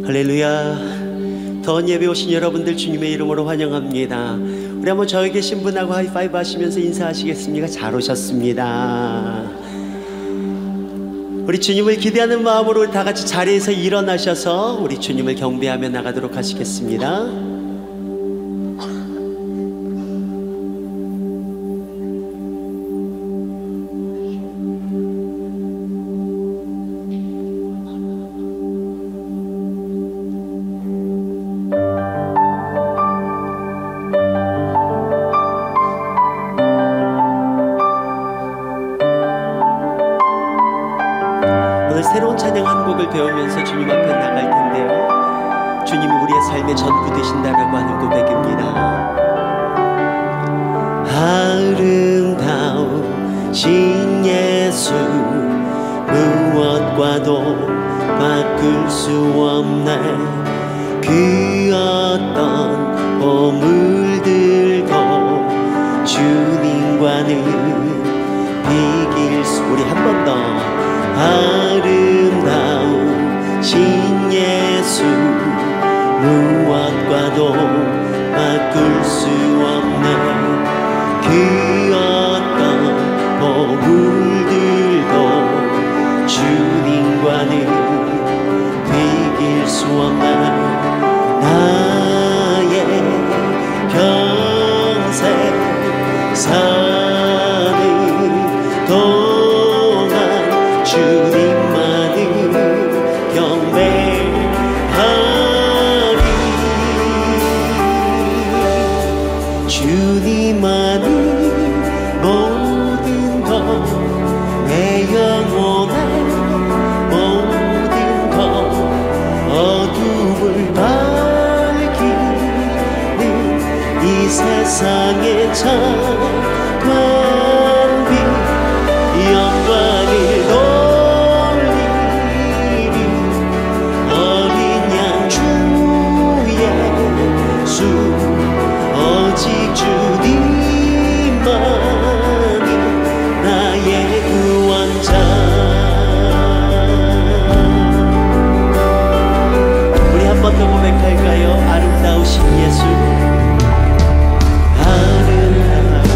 할렐루야. 더운 예배 오신 여러분들 주님의 이름으로 환영합니다. 우리 한번 저기 계신 분하고 하이파이브 하시면서 인사하시겠습니까? 잘 오셨습니다. 우리 주님을 기대하는 마음으로 다 같이 자리에서 일어나셔서 우리 주님을 경배하며 나가도록 하시겠습니다. 새로운 찬양 한 곡을 배우면서 주님 앞에 나갈 텐데요, 주님이 우리의 삶의 전부 되신다라고 하는 고백입니다. 아름다우신 예수, 무엇과도 바꿀 수 없네. 그 어떤 보물들도 주님과는 비길 수. 우리 한 번 더. 아름다우신 예수, 무엇과도 바꿀 수 없네. 그 어떤 보물들도 주님과는 비길 수 없네. 나의 평생 사는 동안 주님만을 경배하리. 주님만을 모든 것, 내 영혼의 모든 것, 어둠을 밝히는 이 세상의 찬 영광을 돌리리. 어린 양 주 예수, 오직 주님만이 나의 구원자. 우리 한 번 더 고백할까요? 아름다우신 예수, 아름다우신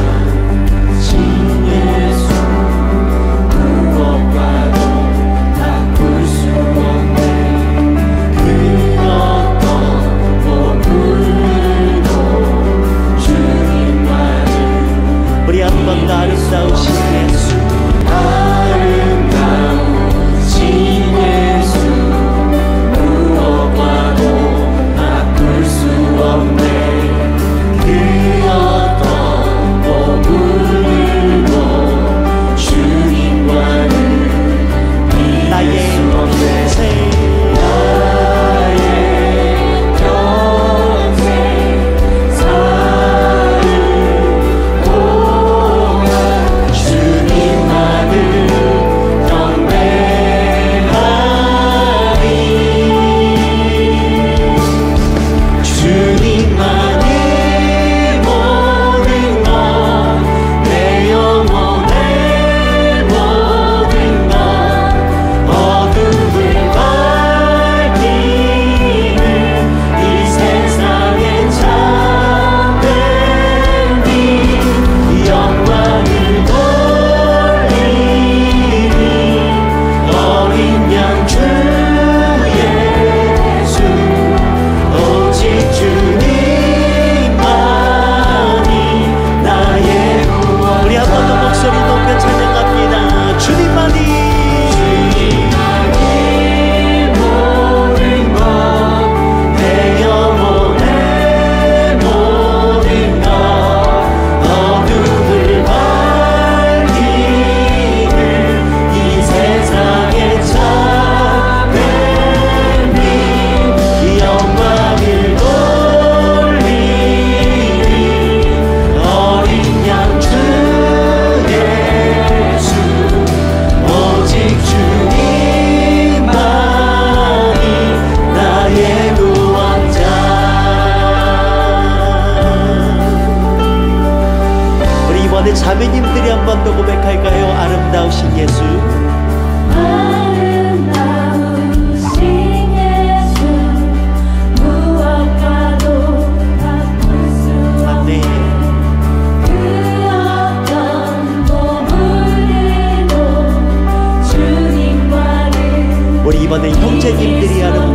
우리 이번에 형제님들이 아름다우신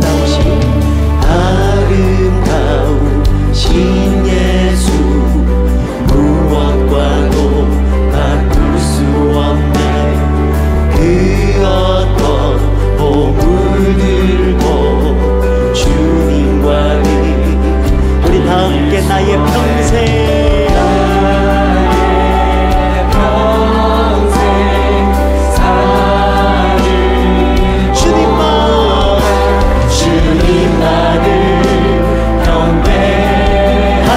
예수 무엇과도 바꿀 수 없네. 그 어떤 보물 들고 주님과 우리 다 함께 나의 평생 주님만을 경배하리.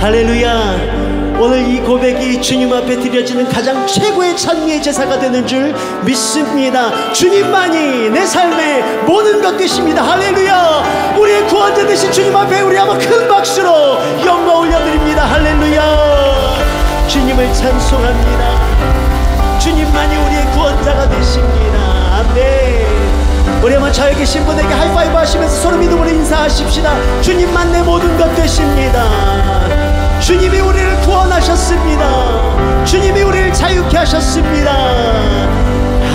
할렐루야. 오늘 이 고백이 주님 앞에 드려지는 가장 최고의 찬미의 제사가 되는 줄 믿습니다. 주님만이 내 삶의 모든 것 되십니다. 할렐루야. 우리의 구원자 되신 주님 앞에 우리 한번 큰 박수로 영광 올려드립니다. 할렐루야. 주님을 찬송합니다. 주님만이 우리의 구원자가 되십니다. 아멘. 우리 한번 저에 계신 분에게 하이파이브 하시면서 서로 믿음으로 인사하십시다. 주님만 내 모든 것 되십니다. 주님이 우리를 구원하셨습니다. 주님이 우리를 자유케 하셨습니다.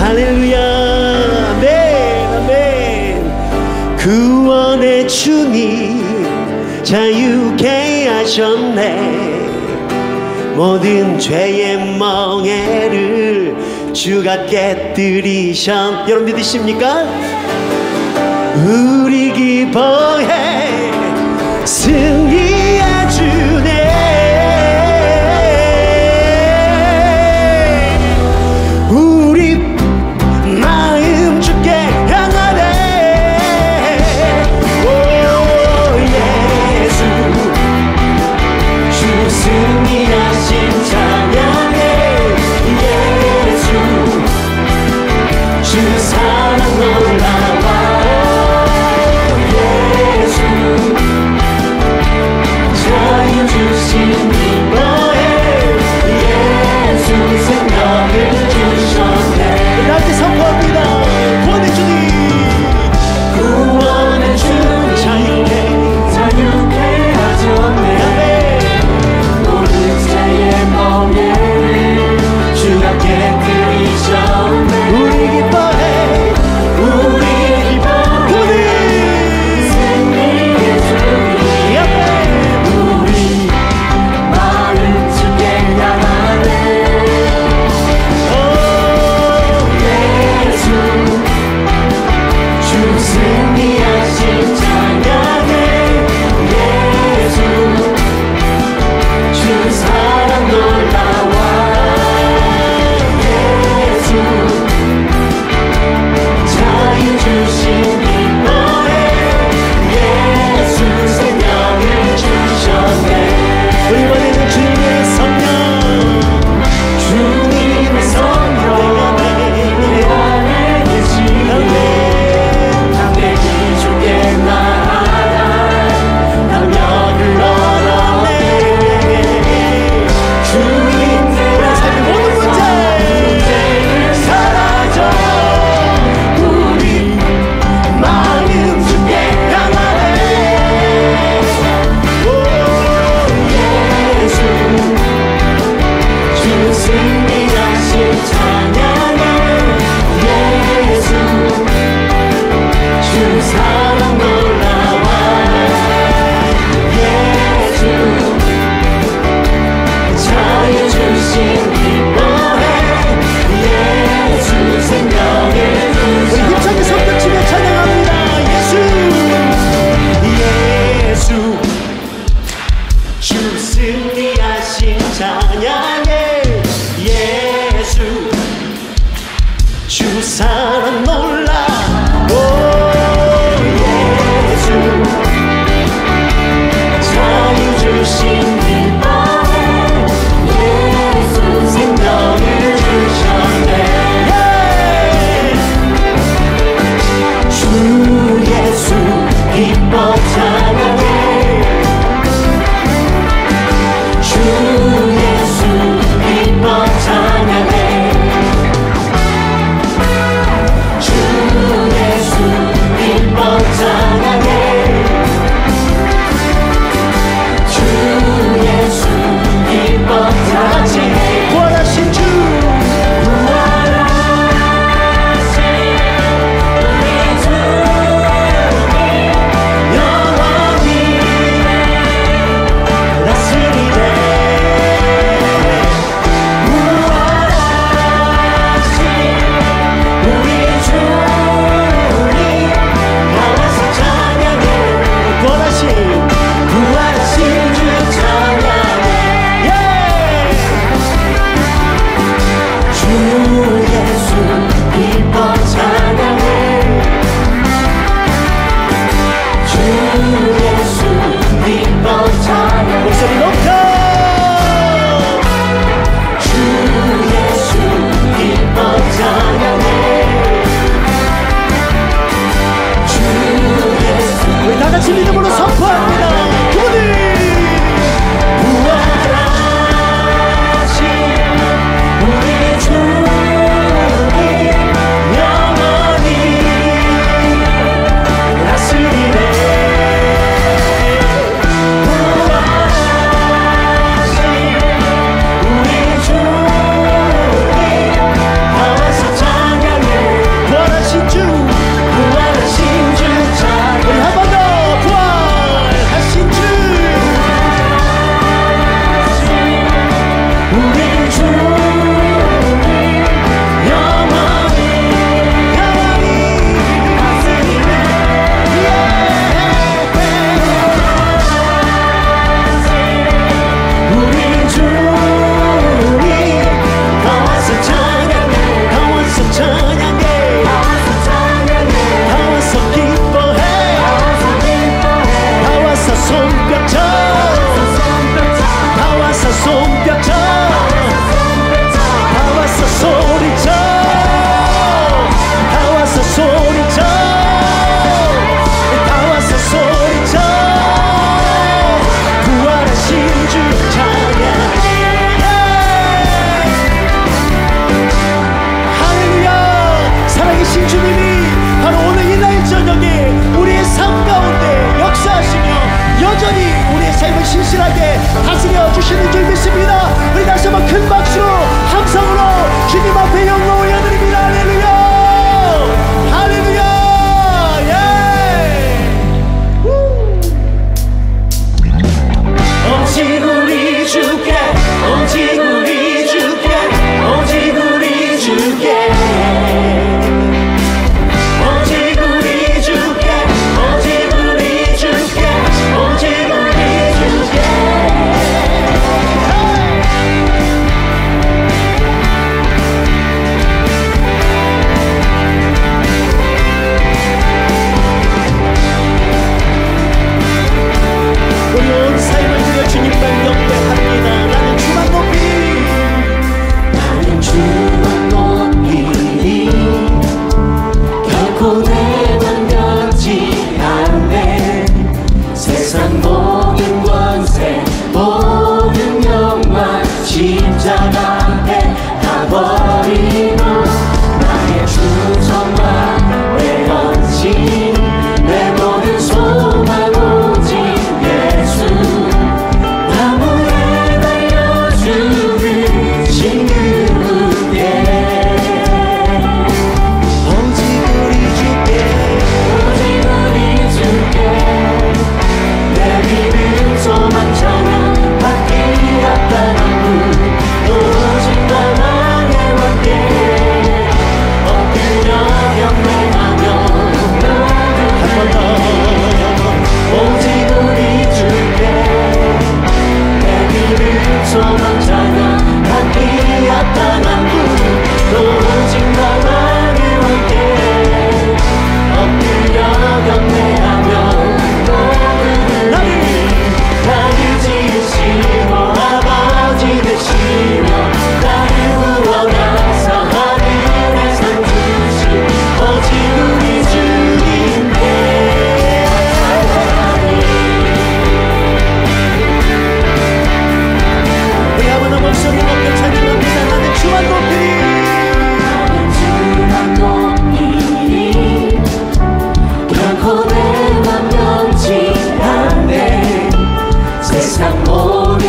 할렐루야. 아멘. 아멘. 구원의 주님 자유케 하셨네. 모든 죄의 멍에를 주가 깨뜨리셨. 여러분 믿으십니까? 우리 기뻐해 승리해 주네. 우리 마음 주께 향하네. 오 예수 주 승리하신 찬양해. 예수 주 사랑 놀라워. 예수 자유 주신 기뻐해. 예수 생명을 주셨네. 이렇게 선포합니다. 구원의 주님 구원의 주님 자유케 하셨네. 모든 죄의 멍에를 주가 깨뜨리셨네. 우리 기뻐해 우리 기뻐해 승리의 주님. 우리 마음 주께 향하네. 오 예수 주 승리하신 찬양해. 예수 주 사랑 놀라워. 예수 자유 주신 기뻐해. 예수 생명을 주셨네. 우리 이번에는 주님의 성령 주님의 성령 내 안에 계시네. 담대히 주께 나아가 담력을 얻어내. 주님의 삶의 모든 문제 사라져. 우리 마음 주께 향하네. 오 예수 주 승리하신 찬양해. 예수 주 사랑 놀라워. 예수 자유 주신 기뻐해. 예수 생명을 주셨네. 우리 힘차게 손뼉치며 찬양합니다. 예수 예수 주 승리하신 찬양해. 예수 주 사랑 놀라. 오 예수 자유 주신 기뻐해. 예수 생명을 주셨네. 주 예수 기뻐 찬양해. 주 예수 기뻐 찬양해.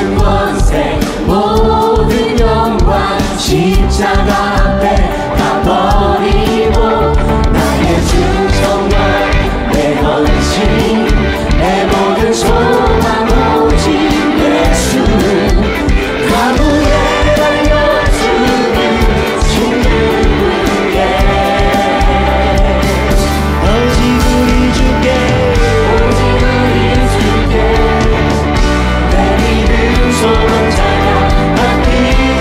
모든 권세 모든 영광 십자가 앞에 다 버리고 나의 충성과 내 헌신 내 모든 소망 오직 예수는 가무에 달려 주를 친구에게 오직 우리 주께 오직 우리 주께 내 믿음 소망 찬양 받기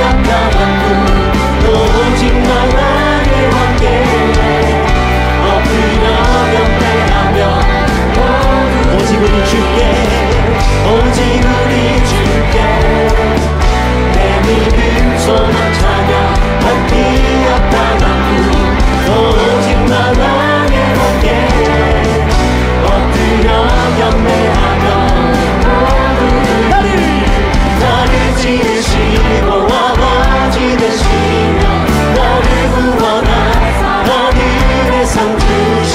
아까웠고 오직 나만의 관계 엎드려 경배하며 오직 우리 주께 오직 우리 주께 내 믿음 소망 찬양 받기 아까웠고 오직 나만의 관계 엎드려 경배하며 나를 지으시고 아버지 되시며 나를 구원하사 하늘의 상 주신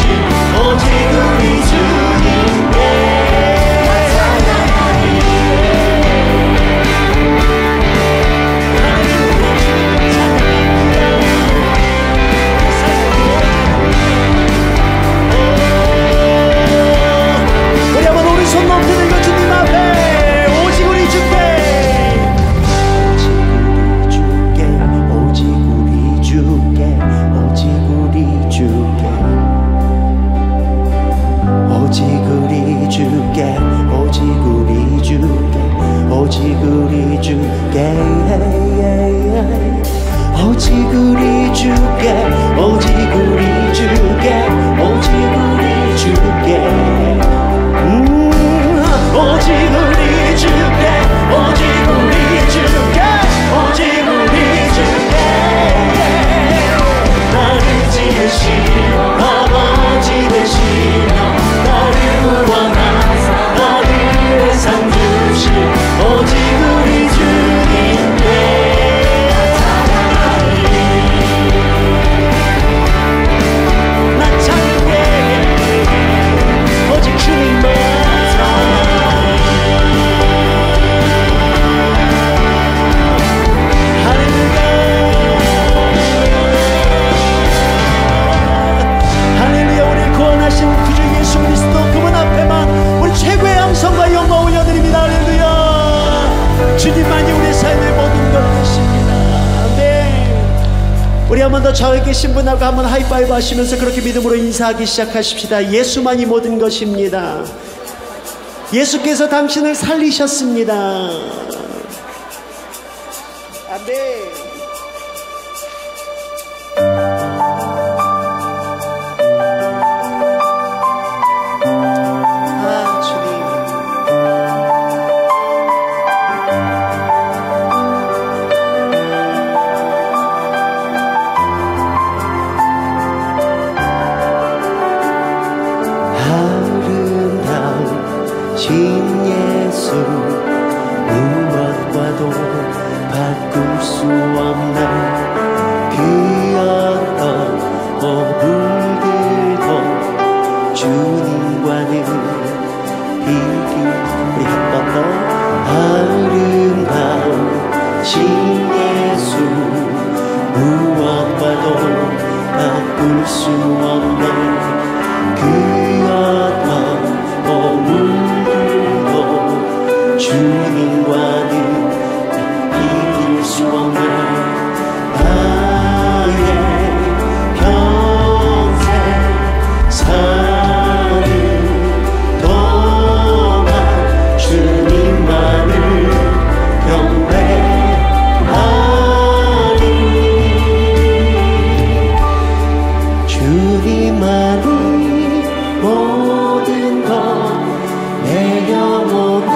오직 우리 주님께 우리 한번 오른손 높이 들고 주님 앞에 오직 우리 주께 오직 우리 주께 오직 우리 주께 오직 우리 주께 오직 우리 주께 오직 우리 주께 오직 우리 주께 오직 우리 주께 오직 우리 주께 오직 우리 주께 오직 우리 주께 오직 우리 주께 나를 지으시고 아버지 되시며 나를 구원하사 하늘의 상 주신 오직 우리 주님께 나 찬양해 오직 주님만 최고의 영성과 영광 올려드립니다. 할렐루야. 주님만이 우리 삶의 모든 것 되십니다. 네. 우리 한 번 더 저에 계신 분하고 한번 하이파이브 하시면서 그렇게 믿음으로 인사하기 시작하십시다. 예수만이 모든 것입니다. 예수께서 당신을 살리셨습니다. 아멘. 신 예수 무엇과도 바꿀 수 없는 그 어떤 허물들도 주님과는 비교 우리 한 번 더 아름다운 신 예수 무엇과도 바꿀 수 없는 그 어떤 허물들도 주님과는 이길 수 없는 나의 평생 사는 동안 주님만을 경배하리 주님만이 모든 것 내 영혼의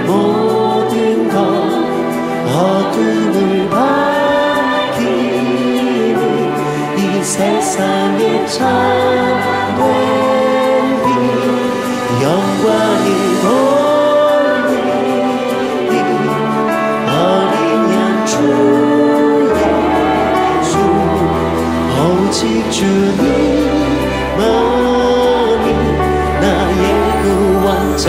모든 것 어둠을 밝히는 이 세상에 참된 빛 영광을 돌리니 어린 양 주 예수 오직 주님만 나의 구원자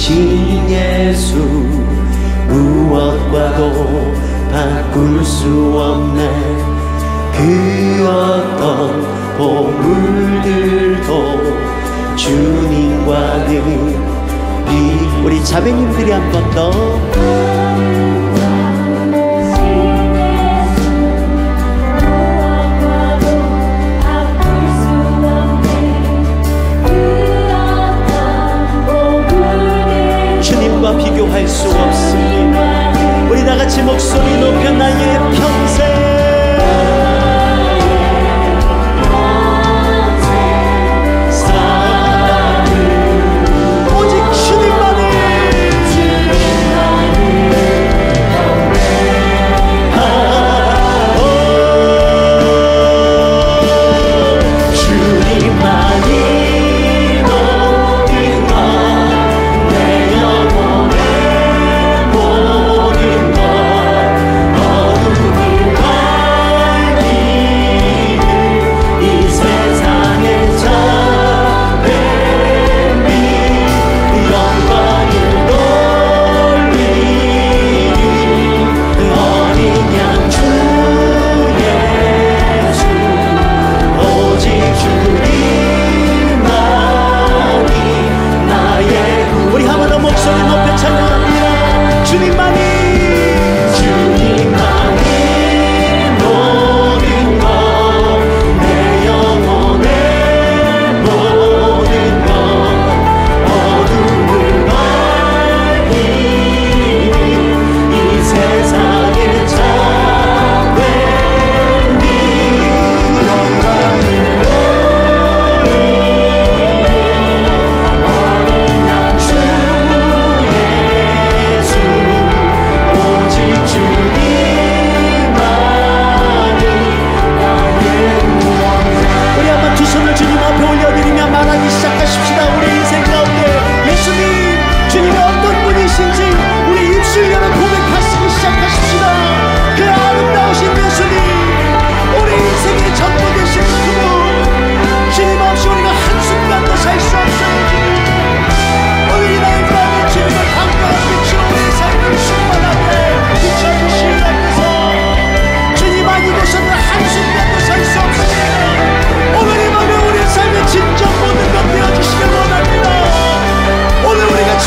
이신 예수 무엇과도 바꿀 수 없네. 그 어떤 보물들도 주님과는 우리 자매님들이 한 번 더 주님과 비교할 수 없습니다. 우리 다같이 목소리 높여 나의 평생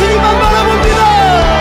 주님만 바라봅니다.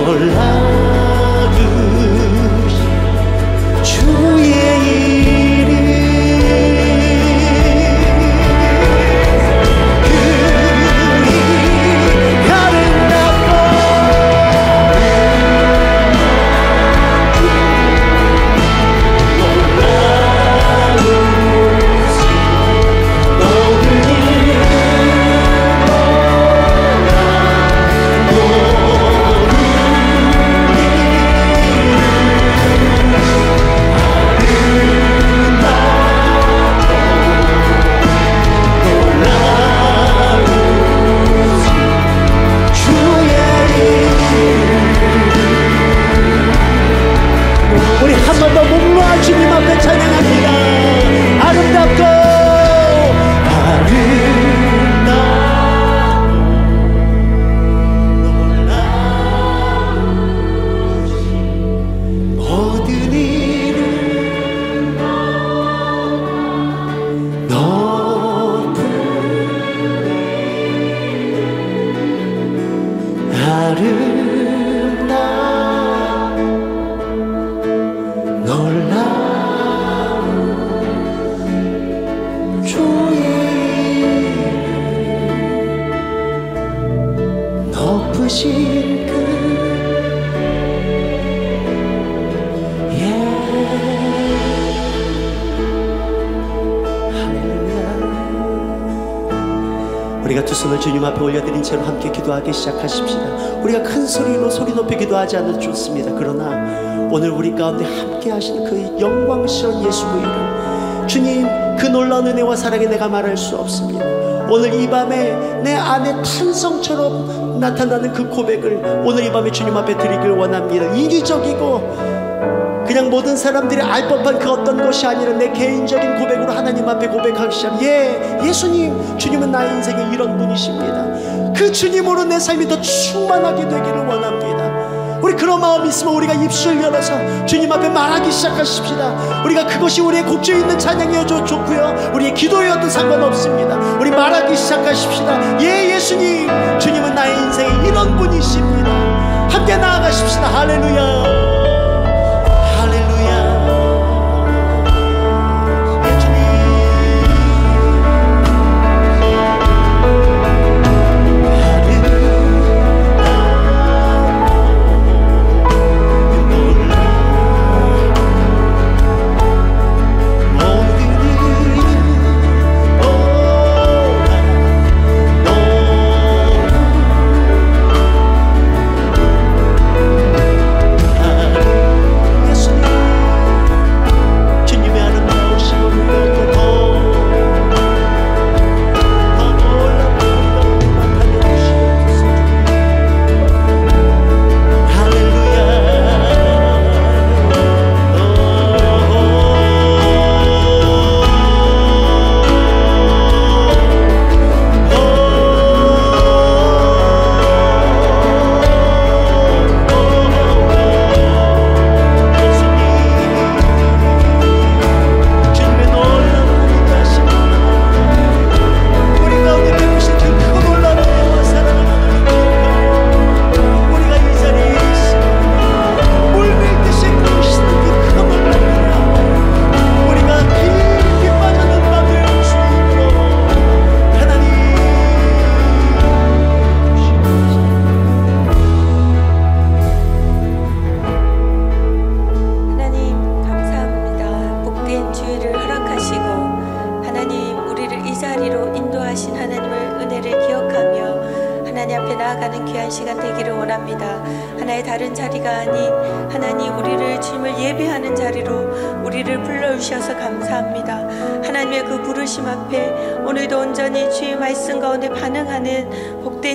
놀라우신 주의 이름 그 이름 아름답고 우리 한 번 더 목놓아 주님 앞에 찬양합니다. 아름답고 놀라우신 모든 이름 높은 아름다운 놀라운 주의 이름 높으신 그 우리가 두 손을 주님 앞에 올려드린 채로 함께 기도하기 시작하십시다. 우리가 큰 소리로 소리 높이 기도하지 않아도 좋습니다. 그러나 오늘 우리 가운데 함께 하신 그 영광스러운 예수 그 이름, 주님, 그 놀라운 은혜와 사랑에 내가 말할 수 없습니다. 오늘 이 밤에 내 안에 탄성처럼 나타나는 그 고백을 오늘 이 밤에 주님 앞에 드리길 원합니다. 인위적이고 그냥 모든 사람들이 알 법한 그 어떤 것이 아니라 내 개인적인 고백으로 하나님 앞에 고백하기 시작. 예수님, 주님은 나의 인생에 이런 분이십니다. 그 주님으로 내 삶이 더 충만하게 되기를 원합니다. 우리 그런 마음이 있으면 우리가 입술 열어서 주님 앞에 말하기 시작하십시다. 우리가 그것이 우리의 곡조에 있는 찬양이어도 좋고요, 우리의 기도여도 상관없습니다. 우리 말하기 시작하십시다. 예수님, 주님은 나의 인생에 이런 분이십니다. 함께 나아가십시다. 할렐루야.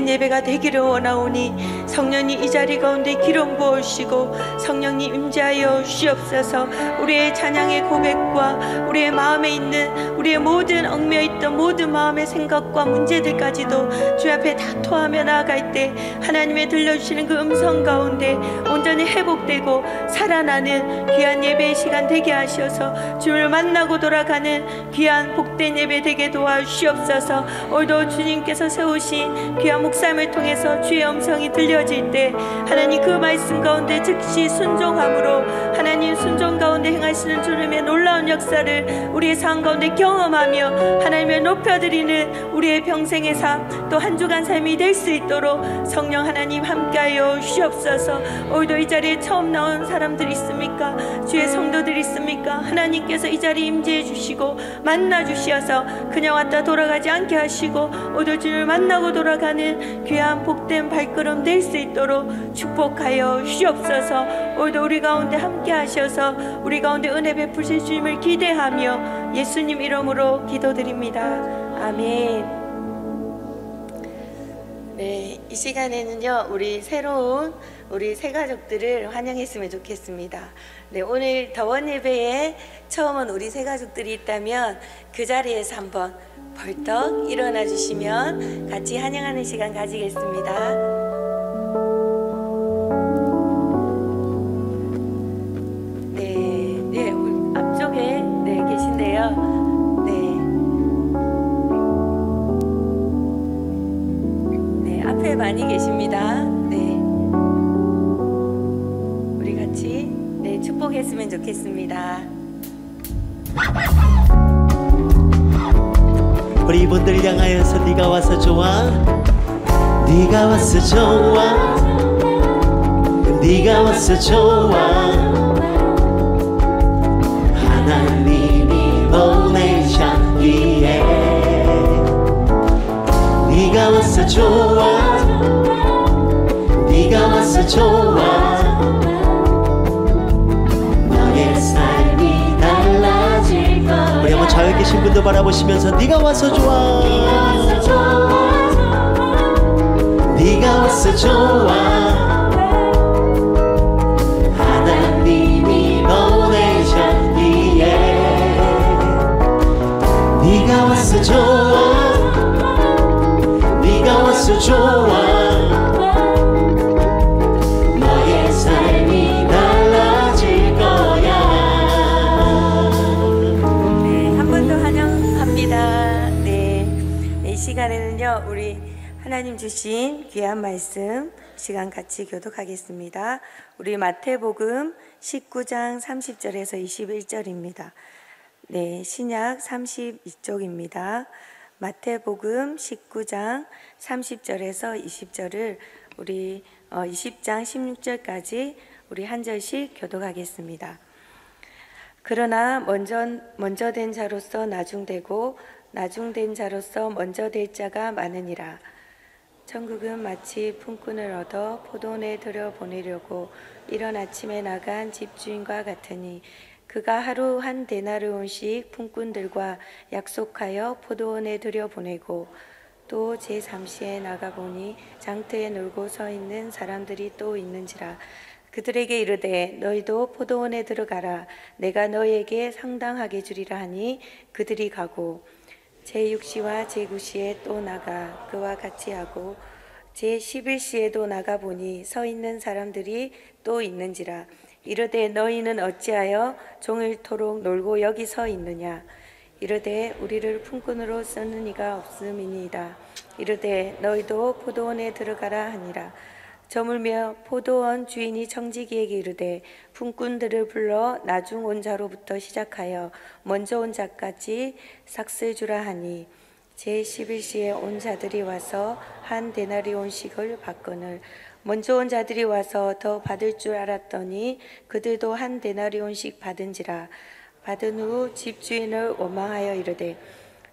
예배가 되기를 원하오니 성령님 이 자리 가운데 기름 부으시고 성령님 임재하여 주시옵소서. 우리의 찬양의 고백과 우리의 마음에 있는 우리의 모든 얽매여 있던 모든 마음의 생각과 문제들까지도 주 앞에 다 토하며 나아갈 기도할 때 하나님의 들려주시는 그 음성 가운데 온전히 회복되고 살아나는 귀한 예배의 시간 되게 하셔서 주님을 만나고 돌아가는 귀한 복된 예배 되게 도와주시옵소서. 오늘도 주님께서 세우신 귀한 목사님을 통해서 주의 음성이 들려질 때 하나님 그 말씀 가운데 즉시 순종함으로 하나님 순종 가운데 행하시는 주님의 놀라운 역사를 우리의 삶 가운데 경험하며 하나님을 높여드리는 우리의 평생의 삶 또 한 주간 삶이 될 수 있도록 성령 하나님 함께하여 주시옵소서. 오늘도 이 자리에 처음 나온 사람들이 있습니까? 주의 성도들이 있습니까? 하나님께서 이 자리에 임재해 주시고 만나 주시어서 그냥 왔다 돌아가지 않게 하시고 오늘도 주님을 만나고 돌아가는 귀한 복된 발걸음 될 수 있도록 축복하여 주시옵소서. 오늘도 우리 가운데 함께 하셔서 우리 가운데 은혜 베푸실 주님을 기대하며 예수님 이름으로 기도드립니다. 아멘. 네, 이 시간에는요 우리 새로운 우리 새 가족들을 환영했으면 좋겠습니다. 네, 오늘 더원 예배에 처음은 우리 새 가족들이 있다면 그 자리에서 한번 벌떡 일어나 주시면 같이 환영하는 시간 가지겠습니다. 네, 우리 앞쪽에 계신데요. 앞에 많이 계십니다. 네, 우리 같이 축복했으면 좋겠습니다. 우리 이분들 향하여서 네가 와서 좋아, 네가 와서 좋아, 네가 와서 좋아. 하나님이 보내셨기에 네가 와서 좋아, 네가 와서 좋아. 너의 삶이 달라질 거야. 우리 한번 잘 계신 분들 바라보시면서 네가 와서 좋아, 네가 와서 좋아. 하나님이 보내셨기에 네가 와서 좋아, 네가 와서 좋아. 너의 삶이 달라질 거야. 네, 한 번 더 환영합니다. 네, 이 시간에는요 우리 하나님 주신 귀한 말씀 시간 같이 교독하겠습니다. 우리 마태복음 19장 30절에서 21절입니다. 네, 신약 32쪽입니다. 마태복음 19장 30절에서 20절을 우리 20장 16절까지 우리 한 절씩 교독하겠습니다. 그러나 먼저 된 자로서 나중되고 나중된 자로서 먼저 될 자가 많으니라. 천국은 마치 품꾼을 얻어 포도원에 들여보내려고 이른 아침에 나간 집주인과 같으니 그가 하루 한 데나리온씩 품꾼들과 약속하여 포도원에 들여보내고 또 제3시에 나가보니 장터에 놀고 서 있는 사람들이 또 있는지라. 그들에게 이르되 너희도 포도원에 들어가라. 내가 너희에게 상당하게 주리라 하니 그들이 가고 제6시와 제9시에 또 나가 그와 같이 하고 제11시에도 나가보니 서 있는 사람들이 또 있는지라. 이르되 너희는 어찌하여 종일토록 놀고 여기 서 있느냐. 이르되 우리를 품꾼으로 쓰는 이가 없음이니이다. 이르되 너희도 포도원에 들어가라 하니라. 저물며 포도원 주인이 청지기에게 이르되 품꾼들을 불러 나중 온 자로부터 시작하여 먼저 온 자까지 삭슬 주라 하니 제11시에 온 자들이 와서 한 데나리온씩을 받거늘 먼저 온 자들이 와서 더 받을 줄 알았더니 그들도 한 데나리온씩 받은지라. 받은 후 집주인을 원망하여 이르되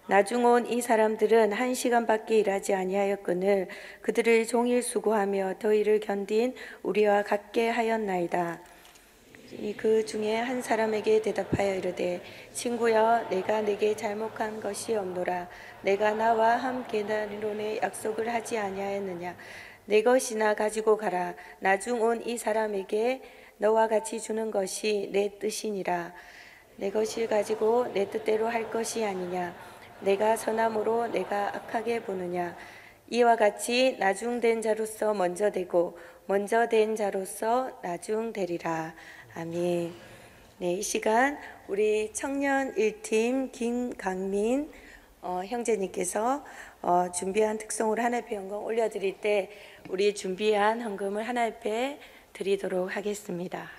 나중 온 이 사람들은 1시간밖에 일하지 아니하였거늘 그들을 종일 수고하며 더위를 견딘 우리와 같게 하였나이다. 그 중에 한 사람에게 대답하여 이르되 친구여 내가 내게 잘못한 것이 없노라. 내가 나와 함께 데나리온의 약속을 하지 아니하였느냐. 내 것이나 가지고 가라. 나중 온 이 사람에게 너와 같이 주는 것이 내 뜻이니라. 내 것을 가지고 내 뜻대로 할 것이 아니냐. 내가 선함으로 내가 악하게 보느냐. 이와 같이 나중된 자로서 먼저 되고 먼저 된 자로서 나중되리라. 아멘. 네, 이 시간 우리 청년 1팀 김강민 형제님께서 준비한 특송으로 하나님께 헌금 올려드릴 때 우리 준비한 헌금을 하나님께 드리도록 하겠습니다.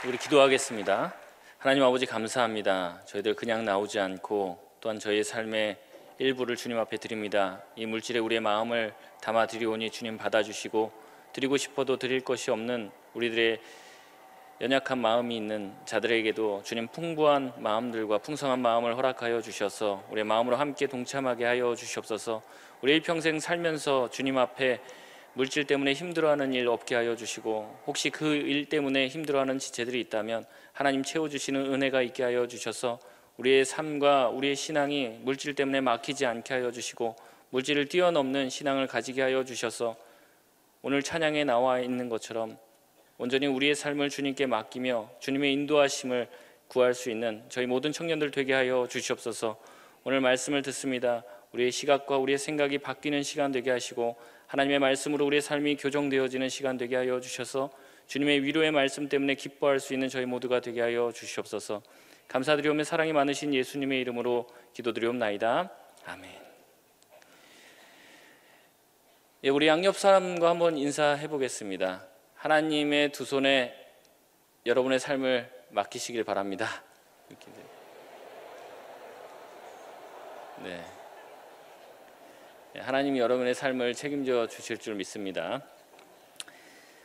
우리 기도하겠습니다. 하나님 아버지 감사합니다. 저희들 그냥 나오지 않고 또한 저희의 삶의 일부를 주님 앞에 드립니다. 이 물질에 우리의 마음을 담아 드리오니 주님 받아주시고, 드리고 싶어도 드릴 것이 없는 우리들의 연약한 마음이 있는 자들에게도 주님 풍부한 마음들과 풍성한 마음을 허락하여 주셔서 우리의 마음으로 함께 동참하게 하여 주시옵소서. 우리 일평생 살면서 주님 앞에 물질 때문에 힘들어하는 일 없게 하여 주시고, 혹시 그 일 때문에 힘들어하는 지체들이 있다면 하나님 채워주시는 은혜가 있게 하여 주셔서 우리의 삶과 우리의 신앙이 물질 때문에 막히지 않게 하여 주시고, 물질을 뛰어넘는 신앙을 가지게 하여 주셔서 오늘 찬양에 나와 있는 것처럼 온전히 우리의 삶을 주님께 맡기며 주님의 인도하심을 구할 수 있는 저희 모든 청년들 되게 하여 주시옵소서. 오늘 말씀을 듣습니다. 우리의 시각과 우리의 생각이 바뀌는 시간 되게 하시고, 하나님의 말씀으로 우리의 삶이 교정되어지는 시간 되게 하여 주셔서 주님의 위로의 말씀 때문에 기뻐할 수 있는 저희 모두가 되게 하여 주시옵소서. 감사드리오며 사랑이 많으신 예수님의 이름으로 기도드리옵나이다. 아멘. 예, 우리 양옆 사람과 한번 인사해 보겠습니다. 하나님의 두 손에 여러분의 삶을 맡기시길 바랍니다. 네. 하나님이 여러분의 삶을 책임져 주실 줄 믿습니다.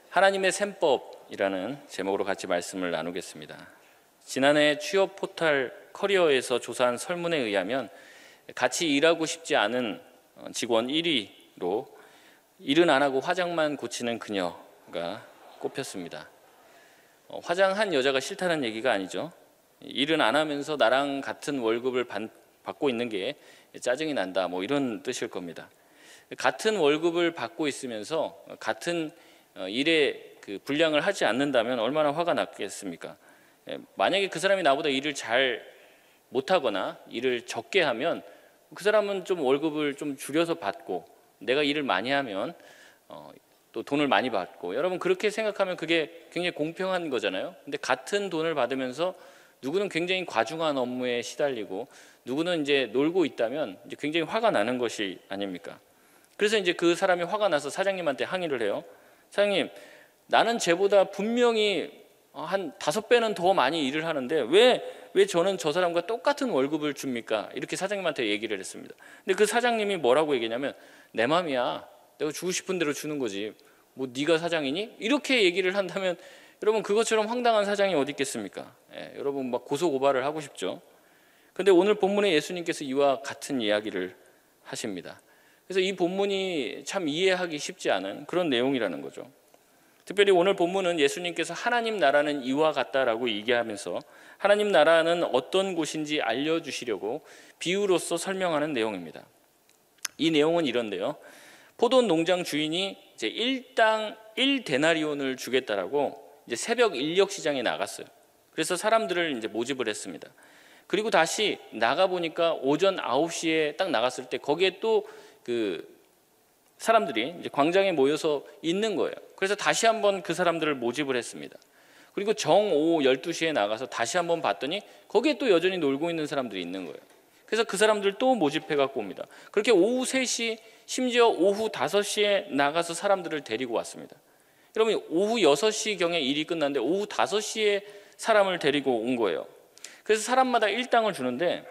하나님의 셈법이라는 제목으로 같이 말씀을 나누겠습니다. 지난해 취업 포털 커리어에서 조사한 설문에 의하면 같이 일하고 싶지 않은 직원 1위로 일은 안 하고 화장만 고치는 그녀가 꼽혔습니다. 화장한 여자가 싫다는 얘기가 아니죠. 일은 안 하면서 나랑 같은 월급을 받고 있는 게 짜증이 난다, 뭐 이런 뜻일 겁니다. 같은 월급을 받고 있으면서 같은 일에 그 분량을 하지 않는다면 얼마나 화가 났겠습니까? 만약에 그 사람이 나보다 일을 잘 못하거나 일을 적게 하면 그 사람은 좀 월급을 좀 줄여서 받고, 내가 일을 많이 하면 또 돈을 많이 받고, 여러분 그렇게 생각하면 그게 굉장히 공평한 거잖아요. 근데 같은 돈을 받으면서 누구는 굉장히 과중한 업무에 시달리고 누구는 이제 놀고 있다면 이제 굉장히 화가 나는 것이 아닙니까? 그래서 이제 그 사람이 화가 나서 사장님한테 항의를 해요. 사장님, 나는 쟤보다 분명히 한 5배는 더 많이 일을 하는데 왜 저는 저 사람과 똑같은 월급을 줍니까? 이렇게 사장님한테 얘기를 했습니다. 근데 그 사장님이 뭐라고 얘기냐면, 내 맘이야, 내가 주고 싶은 대로 주는 거지, 뭐 네가 사장이니? 이렇게 얘기를 한다면 여러분 그것처럼 황당한 사장이 어디 있겠습니까? 여러분 막 고소고발을 하고 싶죠. 근데 오늘 본문에 예수님께서 이와 같은 이야기를 하십니다. 그래서 이 본문이 참 이해하기 쉽지 않은 그런 내용이라는 거죠. 특별히 오늘 본문은 예수님께서 하나님 나라는 이와 같다라고 얘기하면서 하나님 나라는 어떤 곳인지 알려주시려고 비유로서 설명하는 내용입니다. 이 내용은 이런데요. 포도 농장 주인이 이제 일당 1데나리온을 주겠다라고 이제 새벽 인력 시장에 나갔어요. 그래서 사람들을 이제 모집을 했습니다. 그리고 다시 나가 보니까 오전 9시에 딱 나갔을 때 거기에 또 그 사람들이 이제 광장에 모여서 있는 거예요. 그래서 다시 한번 그 사람들을 모집을 했습니다. 그리고 오후 12시에 나가서 다시 한번 봤더니 거기에 또 여전히 놀고 있는 사람들이 있는 거예요. 그래서 그 사람들 또 모집해 갖고 옵니다. 그렇게 오후 3시, 심지어 오후 5시에 나가서 사람들을 데리고 왔습니다. 여러분 오후 6시경에 일이 끝났는데 오후 5시에 사람을 데리고 온 거예요. 그래서 사람마다 일당을 주는데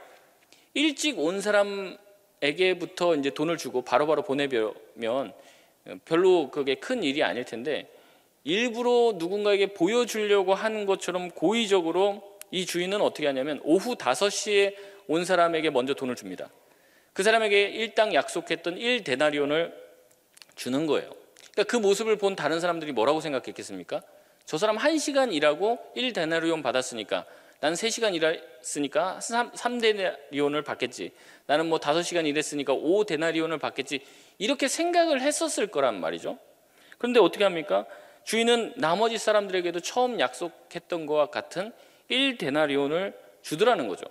일찍 온 사람에게부터 이제 돈을 주고 바로바로 보내면 별로 그게 큰 일이 아닐 텐데, 일부러 누군가에게 보여주려고 하는 것처럼 고의적으로 이 주인은 어떻게 하냐면 오후 5시에 온 사람에게 먼저 돈을 줍니다. 그 사람에게 일당 약속했던 1데나리온을 주는 거예요. 그러니까 그 모습을 본 다른 사람들이 뭐라고 생각했겠습니까? 저 사람 1시간 일하고 1데나리온 받았으니까 난 3시간 일했으니까 3데나리온을 받겠지, 나는 뭐 5시간 일했으니까 5데나리온을 받겠지, 이렇게 생각을 했었을 거란 말이죠. 그런데 어떻게 합니까? 주인은 나머지 사람들에게도 처음 약속했던 것과 같은 1데나리온을 주더라는 거죠.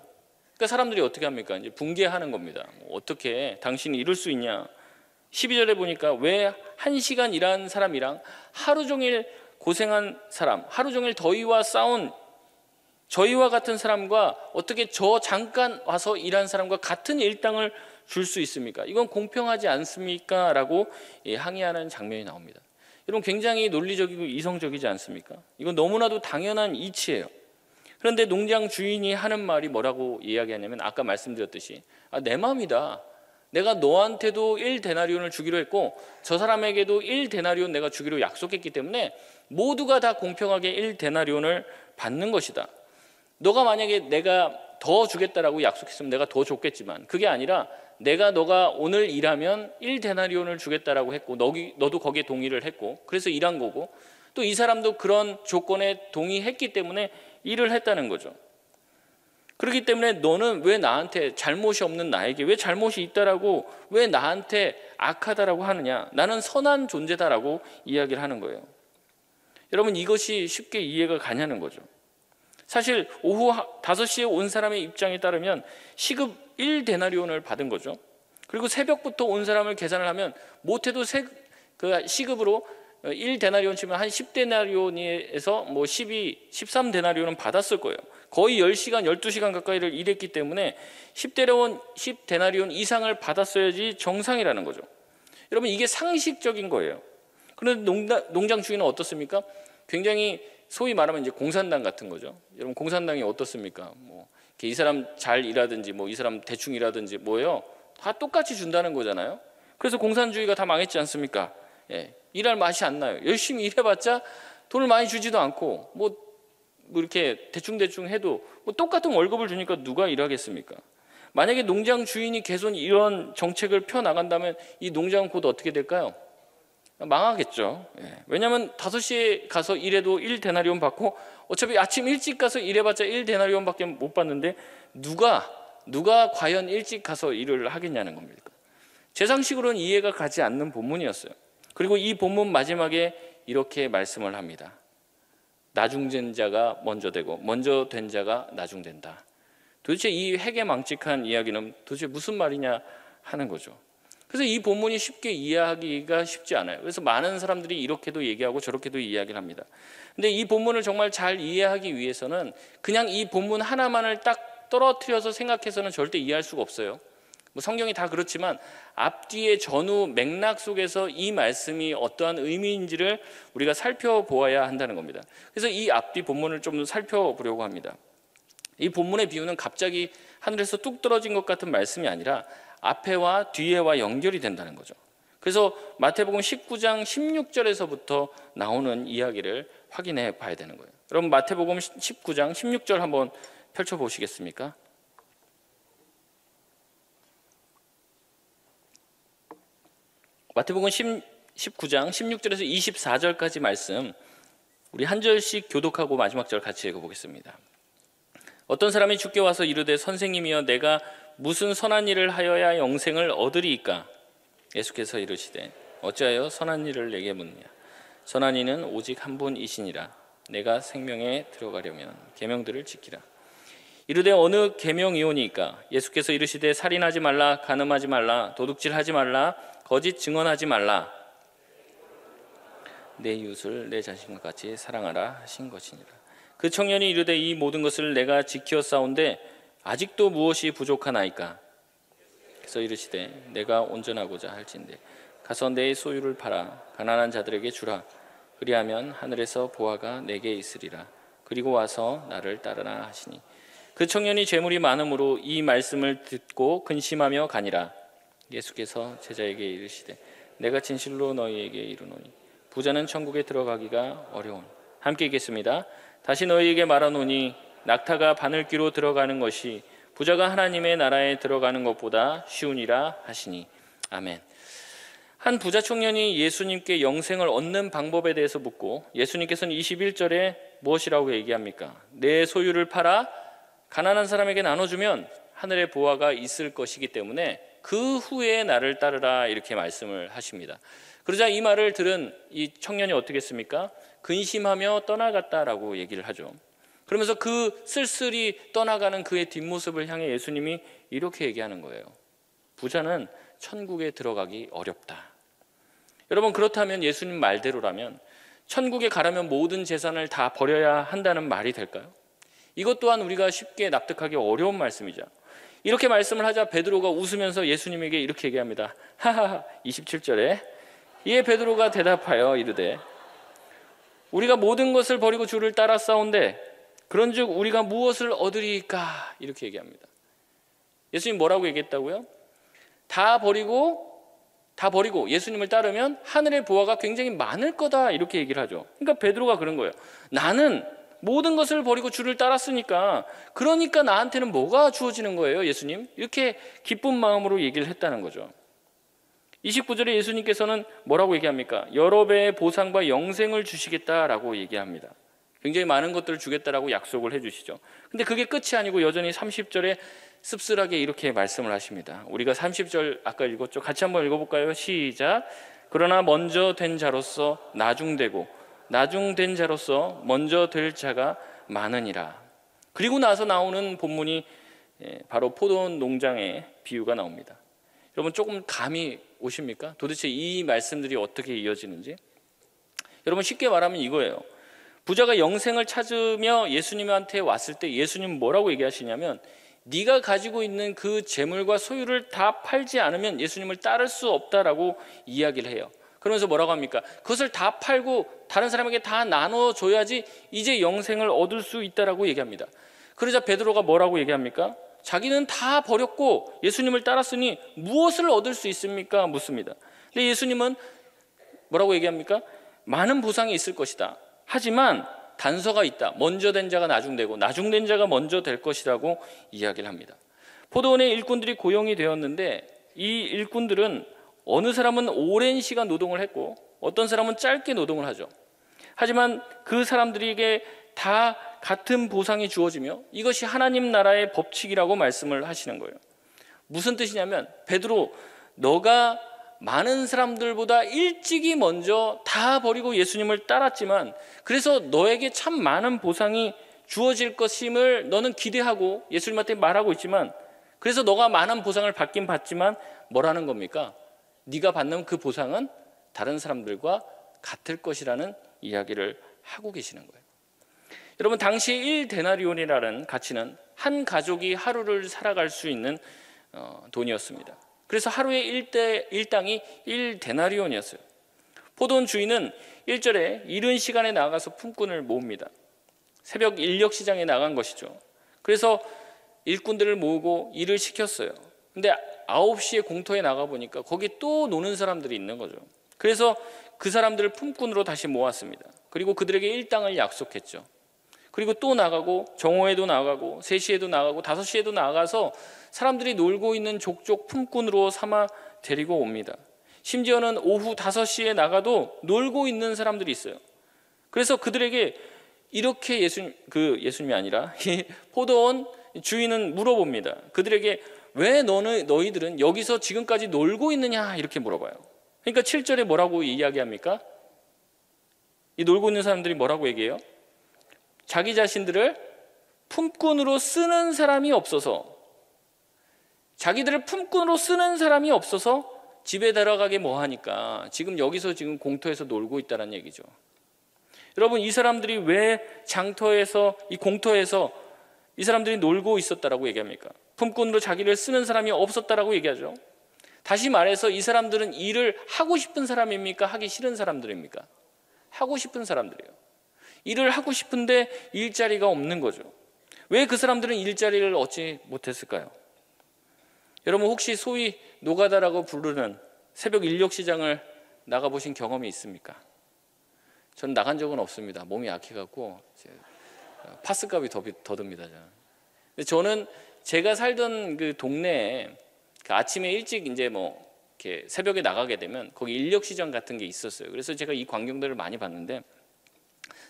그러니까 사람들이 어떻게 합니까? 이제 붕괴하는 겁니다. 어떻게 당신이 이럴 수 있냐? 12절에 보니까 왜 1시간 일한 사람이랑 하루 종일 고생한 사람, 하루 종일 더위와 싸운 저희와 같은 사람과 어떻게 저 잠깐 와서 일한 사람과 같은 일당을 줄 수 있습니까? 이건 공평하지 않습니까? 라고 항의하는 장면이 나옵니다. 여러분 굉장히 논리적이고 이성적이지 않습니까? 이건 너무나도 당연한 이치예요. 그런데 농장 주인이 하는 말이 뭐라고 이야기하냐면 아까 말씀드렸듯이 내 마음이다. 내가 너한테도 1데나리온을 주기로 했고 저 사람에게도 1데나리온 내가 주기로 약속했기 때문에 모두가 다 공평하게 1데나리온을 받는 것이다. 너가 만약에 내가 더 주겠다라고 약속했으면 내가 더 줬겠지만 그게 아니라 너가 오늘 일하면 1데나리온을 주겠다라고 했고 너도 거기에 동의를 했고 그래서 일한 거고 또 이 사람도 그런 조건에 동의했기 때문에 일을 했다는 거죠. 그렇기 때문에 너는 왜 나한테 잘못이 없는 나에게 왜 잘못이 있다라고 왜 나한테 악하다라고 하느냐? 나는 선한 존재다라고 이야기를 하는 거예요. 여러분 이것이 쉽게 이해가 가냐는 거죠. 사실 오후 5시에 온 사람의 입장에 따르면 시급 1데나리온을 받은 거죠. 그리고 새벽부터 온 사람을 계산을 하면 못해도 그 시급으로 1데나리온 치면 한 10데나리온에서 뭐 12, 13데나리온은 받았을 거예요. 거의 10시간, 12시간 가까이를 일했기 때문에 10데나리온 이상을 받았어야지 정상이라는 거죠. 여러분 이게 상식적인 거예요. 그런데 농장 주인은 어떻습니까? 굉장히 소위 말하면 이제 공산당 같은 거죠. 여러분 공산당이 어떻습니까? 뭐 이 사람 잘 일하든지 뭐 이 사람 대충 일하든지 뭐예요? 다 똑같이 준다는 거잖아요. 그래서 공산주의가 다 망했지 않습니까? 예, 일할 맛이 안 나요. 열심히 일해봤자 돈을 많이 주지도 않고 뭐 이렇게 대충 해도 뭐 똑같은 월급을 주니까 누가 일하겠습니까? 만약에 농장 주인이 계속 이런 정책을 펴나간다면 이 농장은 곧 어떻게 될까요? 망하겠죠. 예. 왜냐하면 5시에 가서 일해도 1데나리온 받고 어차피 아침 일찍 가서 일해봤자 1데나리온밖에 못 받는데 누가 과연 일찍 가서 일을 하겠냐는 겁니다. 제 상식으로는 이해가 가지 않는 본문이었어요. 그리고 이 본문 마지막에 이렇게 말씀을 합니다. 나중된 자가 먼저 되고 먼저 된 자가 나중된다. 도대체 이 해괴망측한 이야기는 도대체 무슨 말이냐 하는 거죠. 그래서 이 본문이 쉽게 이해하기가 쉽지 않아요. 그래서 많은 사람들이 이렇게도 얘기하고 저렇게도 이야기를 합니다. 근데 이 본문을 정말 잘 이해하기 위해서는 그냥 이 본문 하나만을 딱 떨어뜨려서 생각해서는 절대 이해할 수가 없어요. 뭐 성경이 다 그렇지만 앞뒤의 전후 맥락 속에서 이 말씀이 어떠한 의미인지를 우리가 살펴보아야 한다는 겁니다. 그래서 이 앞뒤 본문을 좀 살펴보려고 합니다. 이 본문의 비유는 갑자기 하늘에서 뚝 떨어진 것 같은 말씀이 아니라 앞에와 뒤에와 연결이 된다는 거죠. 그래서 마태복음 19장 16절에서부터 나오는 이야기를 확인해 봐야 되는 거예요. 여러분 마태복음 19장 16절 한번 펼쳐보시겠습니까? 마태복음 19장 16절에서 24절까지 말씀 우리 한 절씩 교독하고 마지막 절 같이 읽어보겠습니다. 어떤 사람이 주께 와서 이르되 선생님이여 내가 무슨 선한 일을 하여야 영생을 얻으리이까? 예수께서 이르시되 어찌하여 선한 일을 내게 묻냐? 선한 이는 오직 한 분이시니라. 내가 생명에 들어가려면 계명들을 지키라. 이르되 어느 계명이오니까? 예수께서 이르시되 살인하지 말라, 간음하지 말라, 도둑질하지 말라, 거짓 증언하지 말라, 내 이웃을 내 자신과 같이 사랑하라 하신 것이니라. 그 청년이 이르되 이 모든 것을 내가 지켰사온데 아직도 무엇이 부족하나이까? 그래서 이르시되 내가 온전하고자 할진대 가서 내 소유를 팔아 가난한 자들에게 주라. 그리하면 하늘에서 보화가 내게 있으리라. 그리고 와서 나를 따르라 하시니 그 청년이 재물이 많음으로 이 말씀을 듣고 근심하며 가니라. 예수께서 제자에게 이르시되 내가 진실로 너희에게 이르노니 부자는 천국에 들어가기가 어려운. 함께 읽겠습니다. 다시 너희에게 말하노니 낙타가 바늘귀로 들어가는 것이 부자가 하나님의 나라에 들어가는 것보다 쉬우니라 하시니. 아멘. 한 부자 청년이 예수님께 영생을 얻는 방법에 대해서 묻고 예수님께서는 21절에 무엇이라고 얘기합니까? 내 소유를 팔아 가난한 사람에게 나눠주면 하늘의 보화가 있을 것이기 때문에 그 후에 나를 따르라 이렇게 말씀을 하십니다. 그러자 이 말을 들은 이 청년이 어떻게 했습니까? 근심하며 떠나갔다라고 얘기를 하죠. 그러면서 그 쓸쓸히 떠나가는 그의 뒷모습을 향해 예수님이 이렇게 얘기하는 거예요. 부자는 천국에 들어가기 어렵다. 여러분 그렇다면 예수님 말대로라면 천국에 가려면 모든 재산을 다 버려야 한다는 말이 될까요? 이것 또한 우리가 쉽게 납득하기 어려운 말씀이죠. 이렇게 말씀을 하자 베드로가 웃으면서 예수님에게 이렇게 얘기합니다. 하하하 27절에 이에 베드로가 대답하여 이르되 우리가 모든 것을 버리고 주를 따라 싸운데 그런즉 우리가 무엇을 얻으리까? 이렇게 얘기합니다. 예수님 뭐라고 얘기했다고요? 다 버리고 예수님을 따르면 하늘의 보화가 굉장히 많을 거다, 이렇게 얘기를 하죠. 그러니까 베드로가 그런 거예요. 나는 모든 것을 버리고 주를 따랐으니까 그러니까 나한테는 뭐가 주어지는 거예요, 예수님? 이렇게 기쁜 마음으로 얘기를 했다는 거죠. 29절에 예수님께서는 뭐라고 얘기합니까? 여러 배의 보상과 영생을 주시겠다라고 얘기합니다. 굉장히 많은 것들을 주겠다라고 약속을 해주시죠. 근데 그게 끝이 아니고 여전히 30절에 씁쓸하게 이렇게 말씀을 하십니다. 우리가 30절 아까 읽었죠? 같이 한번 읽어볼까요? 시작. 그러나 먼저 된 자로서 나중되고 나중된 자로서 먼저 될 자가 많으니라. 그리고 나서 나오는 본문이 바로 포도원 농장의 비유가 나옵니다. 여러분 조금 감이 오십니까? 도대체 이 말씀들이 어떻게 이어지는지? 여러분 쉽게 말하면 이거예요. 부자가 영생을 찾으며 예수님한테 왔을 때 예수님은 뭐라고 얘기하시냐면 네가 가지고 있는 그 재물과 소유를 다 팔지 않으면 예수님을 따를 수 없다라고 이야기를 해요. 그러면서 뭐라고 합니까? 그것을 다 팔고 다른 사람에게 다 나눠줘야지 이제 영생을 얻을 수 있다라고 얘기합니다. 그러자 베드로가 뭐라고 얘기합니까? 자기는 다 버렸고 예수님을 따랐으니 무엇을 얻을 수 있습니까? 묻습니다. 근데 예수님은 뭐라고 얘기합니까? 많은 보상이 있을 것이다. 하지만 단서가 있다. 먼저 된 자가 나중되고 나중된 자가 먼저 될 것이라고 이야기를 합니다. 포도원의 일꾼들이 고용이 되었는데 이 일꾼들은 어느 사람은 오랜 시간 노동을 했고 어떤 사람은 짧게 노동을 하죠. 하지만 그 사람들에게 다 같은 보상이 주어지며 이것이 하나님 나라의 법칙이라고 말씀을 하시는 거예요. 무슨 뜻이냐면 베드로, 너가 많은 사람들보다 일찍이 먼저 다 버리고 예수님을 따랐지만 그래서 너에게 참 많은 보상이 주어질 것임을 너는 기대하고 예수님한테 말하고 있지만 그래서 너가 많은 보상을 받긴 받지만 뭐라는 겁니까? 네가 받는 그 보상은 다른 사람들과 같을 것이라는 이야기를 하고 계시는 거예요. 여러분 당시 1데나리온이라는 가치는 한 가족이 하루를 살아갈 수 있는 돈이었습니다. 그래서 하루의 일당이 1데나리온이었어요. 포도원 주인은 일절에 이른 시간에 나가서 품꾼을 모읍니다. 새벽 인력 시장에 나간 것이죠. 그래서 일꾼들을 모으고 일을 시켰어요. 근데 9시에 공터에 나가보니까 거기 또 노는 사람들이 있는 거죠. 그래서 그 사람들을 품꾼으로 다시 모았습니다. 그리고 그들에게 일당을 약속했죠. 그리고 또 나가고 정오에도 나가고 3시에도 나가고 5시에도 나가서 사람들이 놀고 있는 족족 품꾼으로 삼아 데리고 옵니다. 심지어는 오후 5시에 나가도 놀고 있는 사람들이 있어요. 그래서 그들에게 이렇게 예수님이 아니라 이 포도원 주인은 물어봅니다. 그들에게 왜 너희들은 여기서 지금까지 놀고 있느냐 이렇게 물어봐요. 그러니까 7절에 뭐라고 이야기합니까? 이 놀고 있는 사람들이 뭐라고 얘기해요? 자기 자신들을 품꾼으로 쓰는 사람이 없어서, 자기들을 품꾼으로 쓰는 사람이 없어서 집에 들어가게 뭐하니까 지금 여기서 지금 공터에서 놀고 있다는 얘기죠. 여러분 이 사람들이 왜 장터에서 이 공터에서 이 사람들이 놀고 있었다라고 얘기합니까? 품꾼으로 자기를 쓰는 사람이 없었다라고 얘기하죠. 다시 말해서 이 사람들은 일을 하고 싶은 사람입니까? 하기 싫은 사람들입니까? 하고 싶은 사람들이에요. 일을 하고 싶은데 일자리가 없는 거죠. 왜 그 사람들은 일자리를 얻지 못했을까요? 여러분 혹시 소위 노가다라고 부르는 새벽 인력 시장을 나가보신 경험이 있습니까? 저는 나간 적은 없습니다. 몸이 약해갖고 파스값이 더 듭니다. 근데 저는 제가 살던 그 동네에 아침에 일찍 이제 뭐 이렇게 새벽에 나가게 되면 거기 인력 시장 같은 게 있었어요. 그래서 제가 이 광경들을 많이 봤는데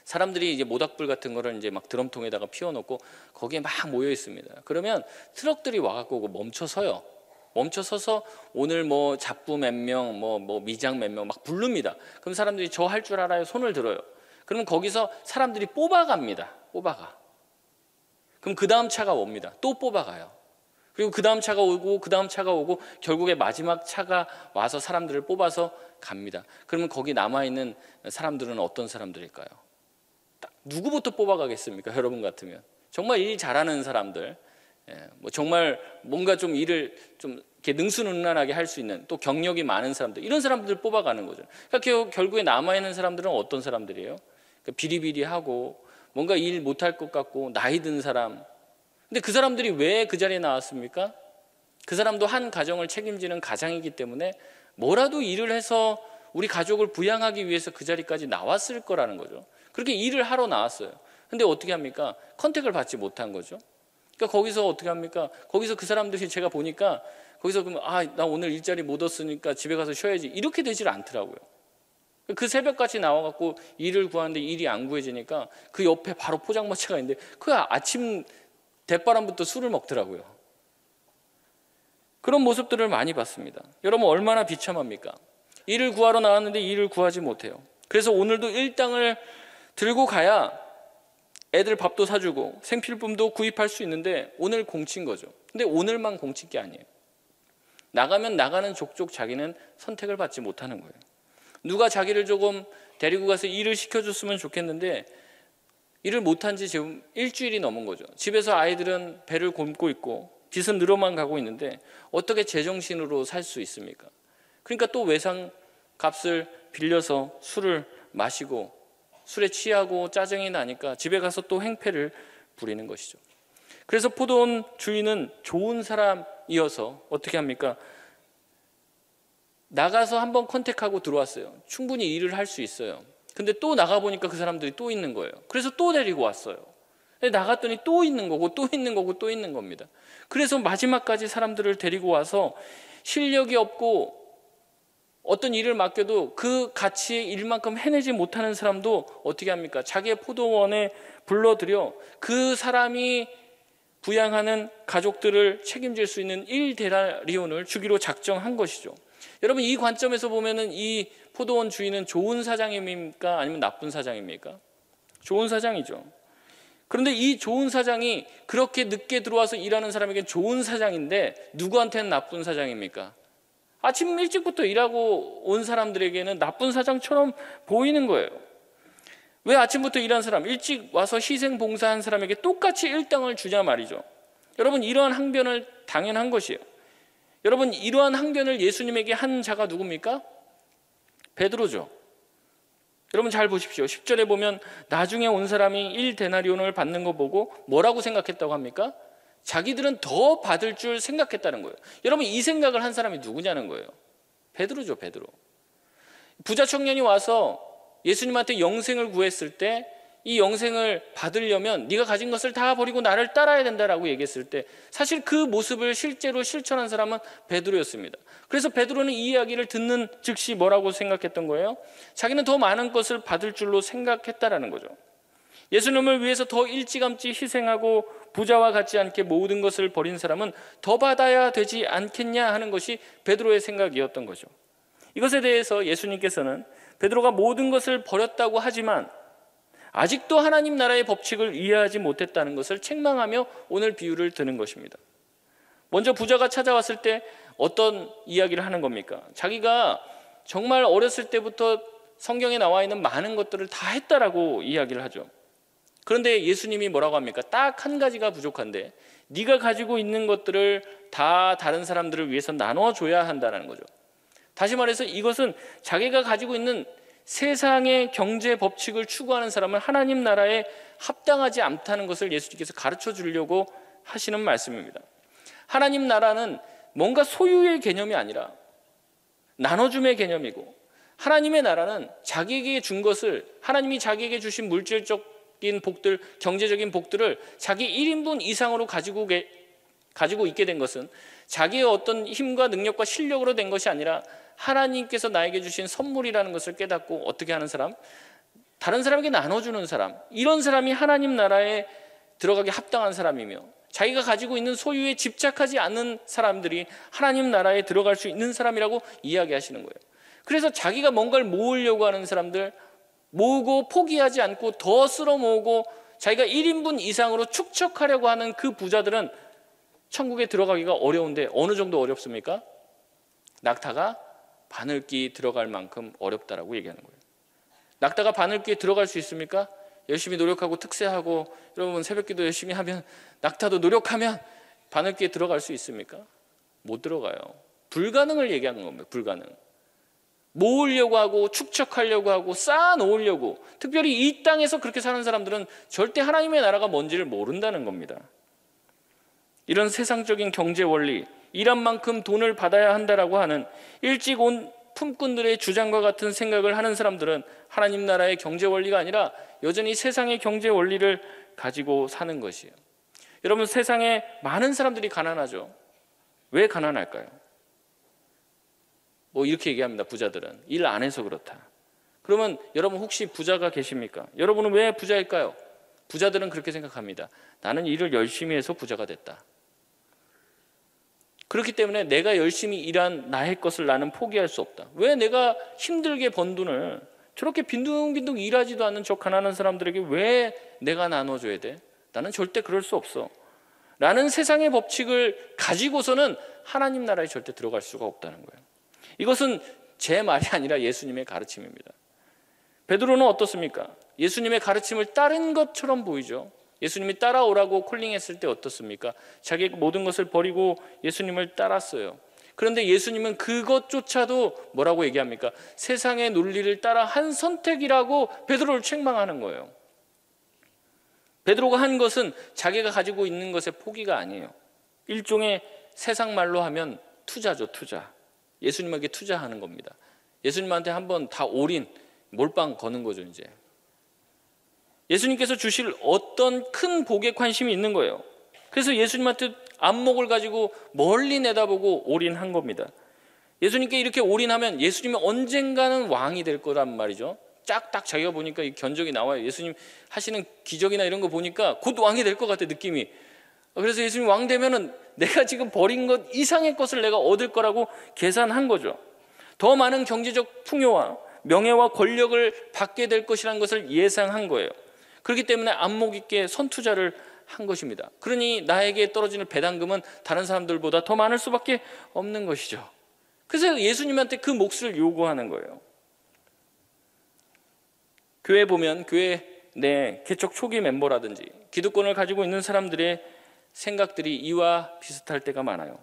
사람들이 이제 모닥불 같은 거를 이제 막 드럼통에다가 피워놓고 거기에 막 모여 있습니다. 그러면 트럭들이 와갖고 멈춰서요. 멈춰서서 오늘 뭐 잡부 몇 명, 뭐 미장 몇 명 막 부릅니다. 그럼 사람들이 저 할 줄 알아요? 손을 들어요. 그러면 거기서 사람들이 뽑아갑니다. 뽑아가. 그럼 그 다음 차가 옵니다. 또 뽑아가요. 그리고 그 다음 차가 오고 그 다음 차가 오고 결국에 마지막 차가 와서 사람들을 뽑아서 갑니다. 그러면 거기 남아있는 사람들은 어떤 사람들일까요? 누구부터 뽑아가겠습니까? 여러분 같으면 정말 일 잘하는 사람들, 뭐 정말 뭔가 좀 일을 좀 이렇게 능수능란하게 할 수 있는, 또 경력이 많은 사람들, 이런 사람들 뽑아가는 거죠. 그러니까 결국에 남아있는 사람들은 어떤 사람들이에요? 그러니까 비리비리하고 뭔가 일 못할 것 같고 나이 든 사람. 근데 그 사람들이 왜 그 자리에 나왔습니까? 그 사람도 한 가정을 책임지는 가장이기 때문에 뭐라도 일을 해서 우리 가족을 부양하기 위해서 그 자리까지 나왔을 거라는 거죠. 그렇게 일을 하러 나왔어요. 근데 어떻게 합니까? 컨택을 받지 못한 거죠. 그러니까 거기서 어떻게 합니까? 거기서 그 사람들이 제가 보니까 거기서 그러면 나 오늘 일자리 못 얻었으니까 집에 가서 쉬어야지, 이렇게 되질 않더라고요. 그 새벽같이 나와갖고 일을 구하는데 일이 안 구해지니까 그 옆에 바로 포장마차가 있는데 그 아침 대바람부터 술을 먹더라고요. 그런 모습들을 많이 봤습니다. 여러분 얼마나 비참합니까? 일을 구하러 나왔는데 일을 구하지 못해요. 그래서 오늘도 일당을 들고 가야 애들 밥도 사주고 생필품도 구입할 수 있는데 오늘 공친 거죠. 근데 오늘만 공친 게 아니에요. 나가면 나가는 족족 자기는 선택을 받지 못하는 거예요. 누가 자기를 조금 데리고 가서 일을 시켜줬으면 좋겠는데 일을 못한 지 지금 일주일이 넘은 거죠. 집에서 아이들은 배를 굶고 있고 빚은 늘어만 가고 있는데 어떻게 제정신으로 살 수 있습니까? 그러니까 또 외상값을 빌려서 술을 마시고 술에 취하고 짜증이 나니까 집에 가서 또 행패를 부리는 것이죠. 그래서 포도원 주인은 좋은 사람이어서 어떻게 합니까? 나가서 한번 컨택하고 들어왔어요. 충분히 일을 할 수 있어요. 근데 또 나가보니까 그 사람들이 또 있는 거예요. 그래서 또 데리고 왔어요. 나갔더니 또 있는 거고 또 있는 거고 또 있는 겁니다. 그래서 마지막까지 사람들을 데리고 와서 실력이 없고 어떤 일을 맡겨도 그 가치의 일만큼 해내지 못하는 사람도 어떻게 합니까? 자기의 포도원에 불러들여 그 사람이 부양하는 가족들을 책임질 수 있는 1데나리온을 주기로 작정한 것이죠. 여러분 이 관점에서 보면은 이 포도원 주인은 좋은 사장입니까? 아니면 나쁜 사장입니까? 좋은 사장이죠. 그런데 이 좋은 사장이 그렇게 늦게 들어와서 일하는 사람에게는 좋은 사장인데 누구한테는 나쁜 사장입니까? 아침 일찍부터 일하고 온 사람들에게는 나쁜 사장처럼 보이는 거예요. 왜 아침부터 일한 사람, 일찍 와서 희생 봉사한 사람에게 똑같이 일당을 주냐 말이죠. 여러분 이러한 항변을 당연한 것이에요. 여러분 이러한 항변을 예수님에게 한 자가 누굽니까? 베드로죠. 여러분 잘 보십시오. 10절에 보면 나중에 온 사람이 1데나리온을 받는 거 보고 뭐라고 생각했다고 합니까? 자기들은 더 받을 줄 생각했다는 거예요. 여러분 이 생각을 한 사람이 누구냐는 거예요. 베드로죠. 베드로. 부자 청년이 와서 예수님한테 영생을 구했을 때 이 영생을 받으려면 네가 가진 것을 다 버리고 나를 따라야 된다라고 얘기했을 때 사실 그 모습을 실제로 실천한 사람은 베드로였습니다. 그래서 베드로는 이 이야기를 듣는 즉시 뭐라고 생각했던 거예요? 자기는 더 많은 것을 받을 줄로 생각했다라는 거죠. 예수님을 위해서 더 일찌감치 희생하고 부자와 같지 않게 모든 것을 버린 사람은 더 받아야 되지 않겠냐 하는 것이 베드로의 생각이었던 거죠. 이것에 대해서 예수님께서는 베드로가 모든 것을 버렸다고 하지만 아직도 하나님 나라의 법칙을 이해하지 못했다는 것을 책망하며 오늘 비유를 드는 것입니다. 먼저 부자가 찾아왔을 때 어떤 이야기를 하는 겁니까? 자기가 정말 어렸을 때부터 성경에 나와 있는 많은 것들을 다 했다라고 이야기를 하죠. 그런데 예수님이 뭐라고 합니까? 딱 한 가지가 부족한데 네가 가지고 있는 것들을 다 다른 사람들을 위해서 나눠줘야 한다는 거죠. 다시 말해서 이것은 자기가 가지고 있는 세상의 경제 법칙을 추구하는 사람은 하나님 나라에 합당하지 않다는 것을 예수님께서 가르쳐 주려고 하시는 말씀입니다. 하나님 나라는 뭔가 소유의 개념이 아니라 나눠줌의 개념이고, 하나님의 나라는 자기에게 준 것을, 하나님이 자기에게 주신 물질적인 복들, 경제적인 복들을 자기 1인분 이상으로 가지고 있게 된 것은 자기의 어떤 힘과 능력과 실력으로 된 것이 아니라 하나님께서 나에게 주신 선물이라는 것을 깨닫고 어떻게 하는 사람? 다른 사람에게 나눠주는 사람. 이런 사람이 하나님 나라에 들어가기 합당한 사람이며, 자기가 가지고 있는 소유에 집착하지 않는 사람들이 하나님 나라에 들어갈 수 있는 사람이라고 이야기하시는 거예요. 그래서 자기가 뭔가를 모으려고 하는 사람들, 모으고 포기하지 않고 더 쓸어 모으고 자기가 1인분 이상으로 축적하려고 하는 그 부자들은 천국에 들어가기가 어려운데 어느 정도 어렵습니까? 낙타가 바늘귀 들어갈 만큼 어렵다라고 얘기하는 거예요. 낙타가 바늘귀에 들어갈 수 있습니까? 열심히 노력하고 특세하고 여러분 새벽기도 열심히 하면, 낙타도 노력하면 바늘귀에 들어갈 수 있습니까? 못 들어가요. 불가능을 얘기하는 겁니다. 불가능. 모으려고 하고 축적하려고 하고 쌓아놓으려고, 특별히 이 땅에서 그렇게 사는 사람들은 절대 하나님의 나라가 뭔지를 모른다는 겁니다. 이런 세상적인 경제 원리, 일한 만큼 돈을 받아야 한다라고 하는 일찍 온 품꾼들의 주장과 같은 생각을 하는 사람들은 하나님 나라의 경제 원리가 아니라 여전히 세상의 경제 원리를 가지고 사는 것이에요. 여러분, 세상에 많은 사람들이 가난하죠. 왜 가난할까요? 뭐 이렇게 얘기합니다. 부자들은 일 안 해서 그렇다. 그러면 여러분 혹시 부자가 계십니까? 여러분은 왜 부자일까요? 부자들은 그렇게 생각합니다. 나는 일을 열심히 해서 부자가 됐다. 그렇기 때문에 내가 열심히 일한 나의 것을 나는 포기할 수 없다. 왜 내가 힘들게 번 돈을 저렇게 빈둥빈둥 일하지도 않는 저 가난한 사람들에게 왜 내가 나눠줘야 돼? 나는 절대 그럴 수 없어 라는 세상의 법칙을 가지고서는 하나님 나라에 절대 들어갈 수가 없다는 거예요. 이것은 제 말이 아니라 예수님의 가르침입니다. 베드로는 어떻습니까? 예수님의 가르침을 따른 것처럼 보이죠. 예수님이 따라오라고 콜링했을 때 어떻습니까? 자기 모든 것을 버리고 예수님을 따랐어요. 그런데 예수님은 그것조차도 뭐라고 얘기합니까? 세상의 논리를 따라 한 선택이라고 베드로를 책망하는 거예요. 베드로가 한 것은 자기가 가지고 있는 것의 포기가 아니에요. 일종의 세상 말로 하면 투자죠, 투자. 예수님에게 투자하는 겁니다. 예수님한테 한번 다 올인, 몰빵 거는 거죠, 이제. 예수님께서 주실 어떤 큰 복에 관심이 있는 거예요. 그래서 예수님한테 안목을 가지고 멀리 내다보고 올인한 겁니다. 예수님께 이렇게 올인하면 예수님이 언젠가는 왕이 될 거란 말이죠. 딱 자기가 보니까 이 견적이 나와요. 예수님 하시는 기적이나 이런 거 보니까 곧 왕이 될 것 같아, 느낌이. 그래서 예수님 왕 되면은 내가 지금 버린 것 이상의 것을 내가 얻을 거라고 계산한 거죠. 더 많은 경제적 풍요와 명예와 권력을 받게 될 것이라는 것을 예상한 거예요. 그렇기 때문에 안목 있게 선투자를 한 것입니다. 그러니 나에게 떨어지는 배당금은 다른 사람들보다 더 많을 수밖에 없는 것이죠. 그래서 예수님한테 그 몫을 요구하는 거예요. 교회 보면 교회 내 개척 초기 멤버라든지 기득권을 가지고 있는 사람들의 생각들이 이와 비슷할 때가 많아요.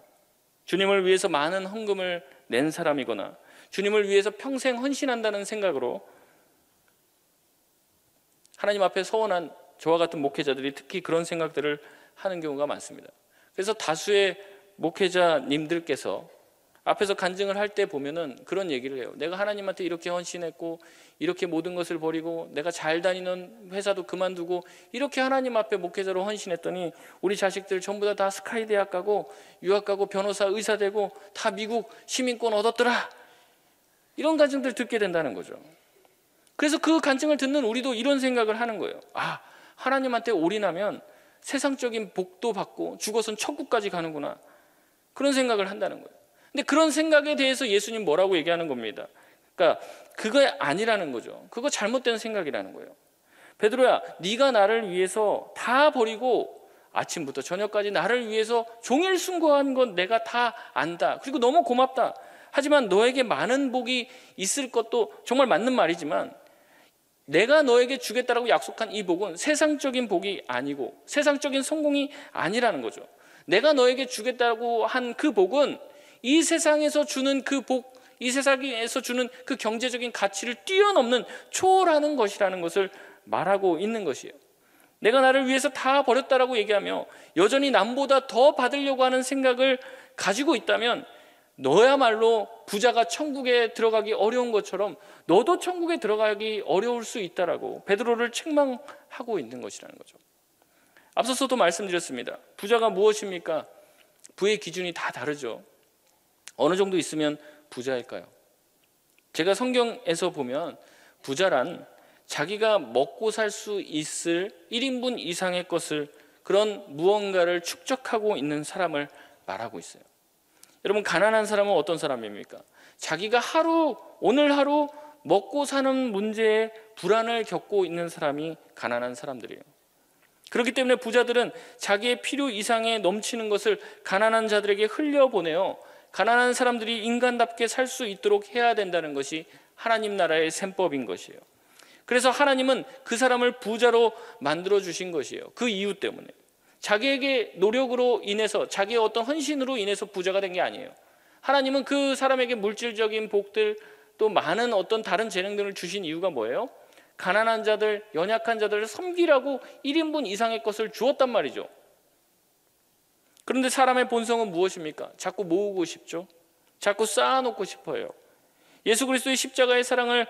주님을 위해서 많은 헌금을 낸 사람이거나 주님을 위해서 평생 헌신한다는 생각으로 하나님 앞에 서원한 저와 같은 목회자들이 특히 그런 생각들을 하는 경우가 많습니다. 그래서 다수의 목회자님들께서 앞에서 간증을 할 때 보면은 그런 얘기를 해요. 내가 하나님한테 이렇게 헌신했고 이렇게 모든 것을 버리고 내가 잘 다니는 회사도 그만두고 이렇게 하나님 앞에 목회자로 헌신했더니 우리 자식들 전부 다 스카이 대학 가고 유학 가고 변호사 의사 되고 다 미국 시민권 얻었더라. 이런 간증들 듣게 된다는 거죠. 그래서 그 간증을 듣는 우리도 이런 생각을 하는 거예요. 아, 하나님한테 올인하면 세상적인 복도 받고 죽어선 천국까지 가는구나. 그런 생각을 한다는 거예요. 근데 그런 생각에 대해서 예수님 뭐라고 얘기하는 겁니다. 그러니까 그거 아니라는 거죠. 그거 잘못된 생각이라는 거예요. 베드로야, 네가 나를 위해서 다 버리고 아침부터 저녁까지 나를 위해서 종일 순고한 건 내가 다 안다. 그리고 너무 고맙다. 하지만 너에게 많은 복이 있을 것도 정말 맞는 말이지만 내가 너에게 주겠다라고 약속한 이 복은 세상적인 복이 아니고 세상적인 성공이 아니라는 거죠. 내가 너에게 주겠다고 한 그 복은 이 세상에서 주는 그 복, 이 세상에서 주는 그 경제적인 가치를 뛰어넘는 초월하는 것이라는 것을 말하고 있는 것이에요. 내가 나를 위해서 다 버렸다라고 얘기하며 여전히 남보다 더 받으려고 하는 생각을 가지고 있다면 너야말로 부자가 천국에 들어가기 어려운 것처럼 너도 천국에 들어가기 어려울 수 있다라고 베드로를 책망하고 있는 것이라는 거죠. 앞서서도 말씀드렸습니다. 부자가 무엇입니까? 부의 기준이 다 다르죠. 어느 정도 있으면 부자일까요? 제가 성경에서 보면 부자란 자기가 먹고 살 수 있을 1인분 이상의 것을 그런 무언가를 축적하고 있는 사람을 말하고 있어요. 여러분, 가난한 사람은 어떤 사람입니까? 자기가 오늘 하루 먹고 사는 문제에 불안을 겪고 있는 사람이 가난한 사람들이에요. 그렇기 때문에 부자들은 자기의 필요 이상에 넘치는 것을 가난한 자들에게 흘려보내어 가난한 사람들이 인간답게 살 수 있도록 해야 된다는 것이 하나님 나라의 셈법인 것이에요. 그래서 하나님은 그 사람을 부자로 만들어 주신 것이에요. 그 이유 때문에. 자기에게 노력으로 인해서, 자기의 어떤 헌신으로 인해서 부자가 된 게 아니에요. 하나님은 그 사람에게 물질적인 복들, 또 많은 어떤 다른 재능들을 주신 이유가 뭐예요? 가난한 자들, 연약한 자들을 섬기라고 1인분 이상의 것을 주었단 말이죠. 그런데 사람의 본성은 무엇입니까? 자꾸 모으고 싶죠. 자꾸 쌓아놓고 싶어요. 예수 그리스도의 십자가의 사랑을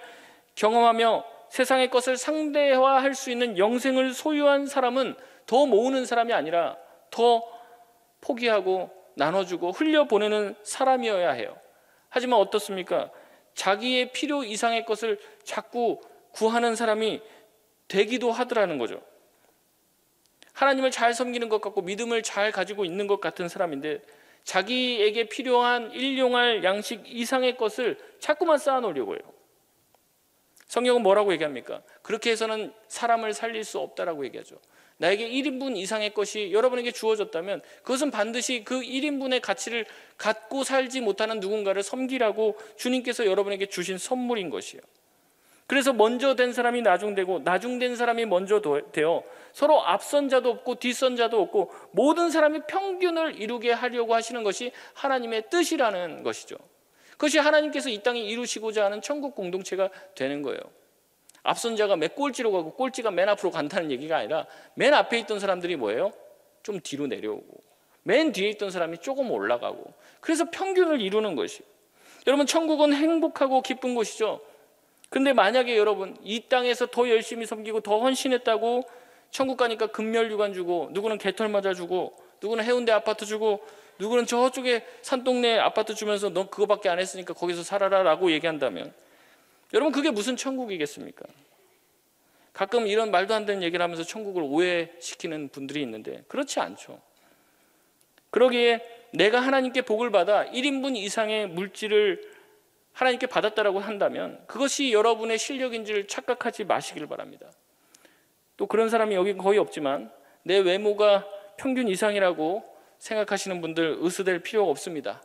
경험하며 세상의 것을 상대화할 수 있는 영생을 소유한 사람은 더 모으는 사람이 아니라 더 포기하고 나눠주고 흘려보내는 사람이어야 해요. 하지만 어떻습니까? 자기의 필요 이상의 것을 자꾸 구하는 사람이 되기도 하더라는 거죠. 하나님을 잘 섬기는 것 같고 믿음을 잘 가지고 있는 것 같은 사람인데 자기에게 필요한 일용할 양식 이상의 것을 자꾸만 쌓아놓으려고 해요. 성경은 뭐라고 얘기합니까? 그렇게 해서는 사람을 살릴 수 없다라고 얘기하죠. 나에게 1인분 이상의 것이 여러분에게 주어졌다면 그것은 반드시 그 1인분의 가치를 갖고 살지 못하는 누군가를 섬기라고 주님께서 여러분에게 주신 선물인 것이에요. 그래서 먼저 된 사람이 나중되고 나중된 사람이 먼저 되어 서로 앞선 자도 없고 뒤선 자도 없고 모든 사람이 평균을 이루게 하려고 하시는 것이 하나님의 뜻이라는 것이죠. 그것이 하나님께서 이 땅에 이루시고자 하는 천국 공동체가 되는 거예요. 앞선 자가 몇 꼴찌로 가고 꼴찌가 맨 앞으로 간다는 얘기가 아니라 맨 앞에 있던 사람들이 뭐예요? 좀 뒤로 내려오고 맨 뒤에 있던 사람이 조금 올라가고 그래서 평균을 이루는 것이에요. 여러분, 천국은 행복하고 기쁜 곳이죠. 근데 만약에 여러분 이 땅에서 더 열심히 섬기고 더 헌신했다고 천국 가니까 금멸유관 주고 누구는 개털 맞아 주고 누구는 해운대 아파트 주고 누구는 저쪽에 산동네 아파트 주면서 너 그거밖에 안 했으니까 거기서 살아라 라고 얘기한다면 여러분 그게 무슨 천국이겠습니까? 가끔 이런 말도 안 되는 얘기를 하면서 천국을 오해시키는 분들이 있는데 그렇지 않죠. 그러기에 내가 하나님께 복을 받아 1인분 이상의 물질을 하나님께 받았다라고 한다면 그것이 여러분의 실력인 줄 착각하지 마시길 바랍니다. 또 그런 사람이 여기 거의 없지만 내 외모가 평균 이상이라고 생각하시는 분들 으스댈 필요가 없습니다.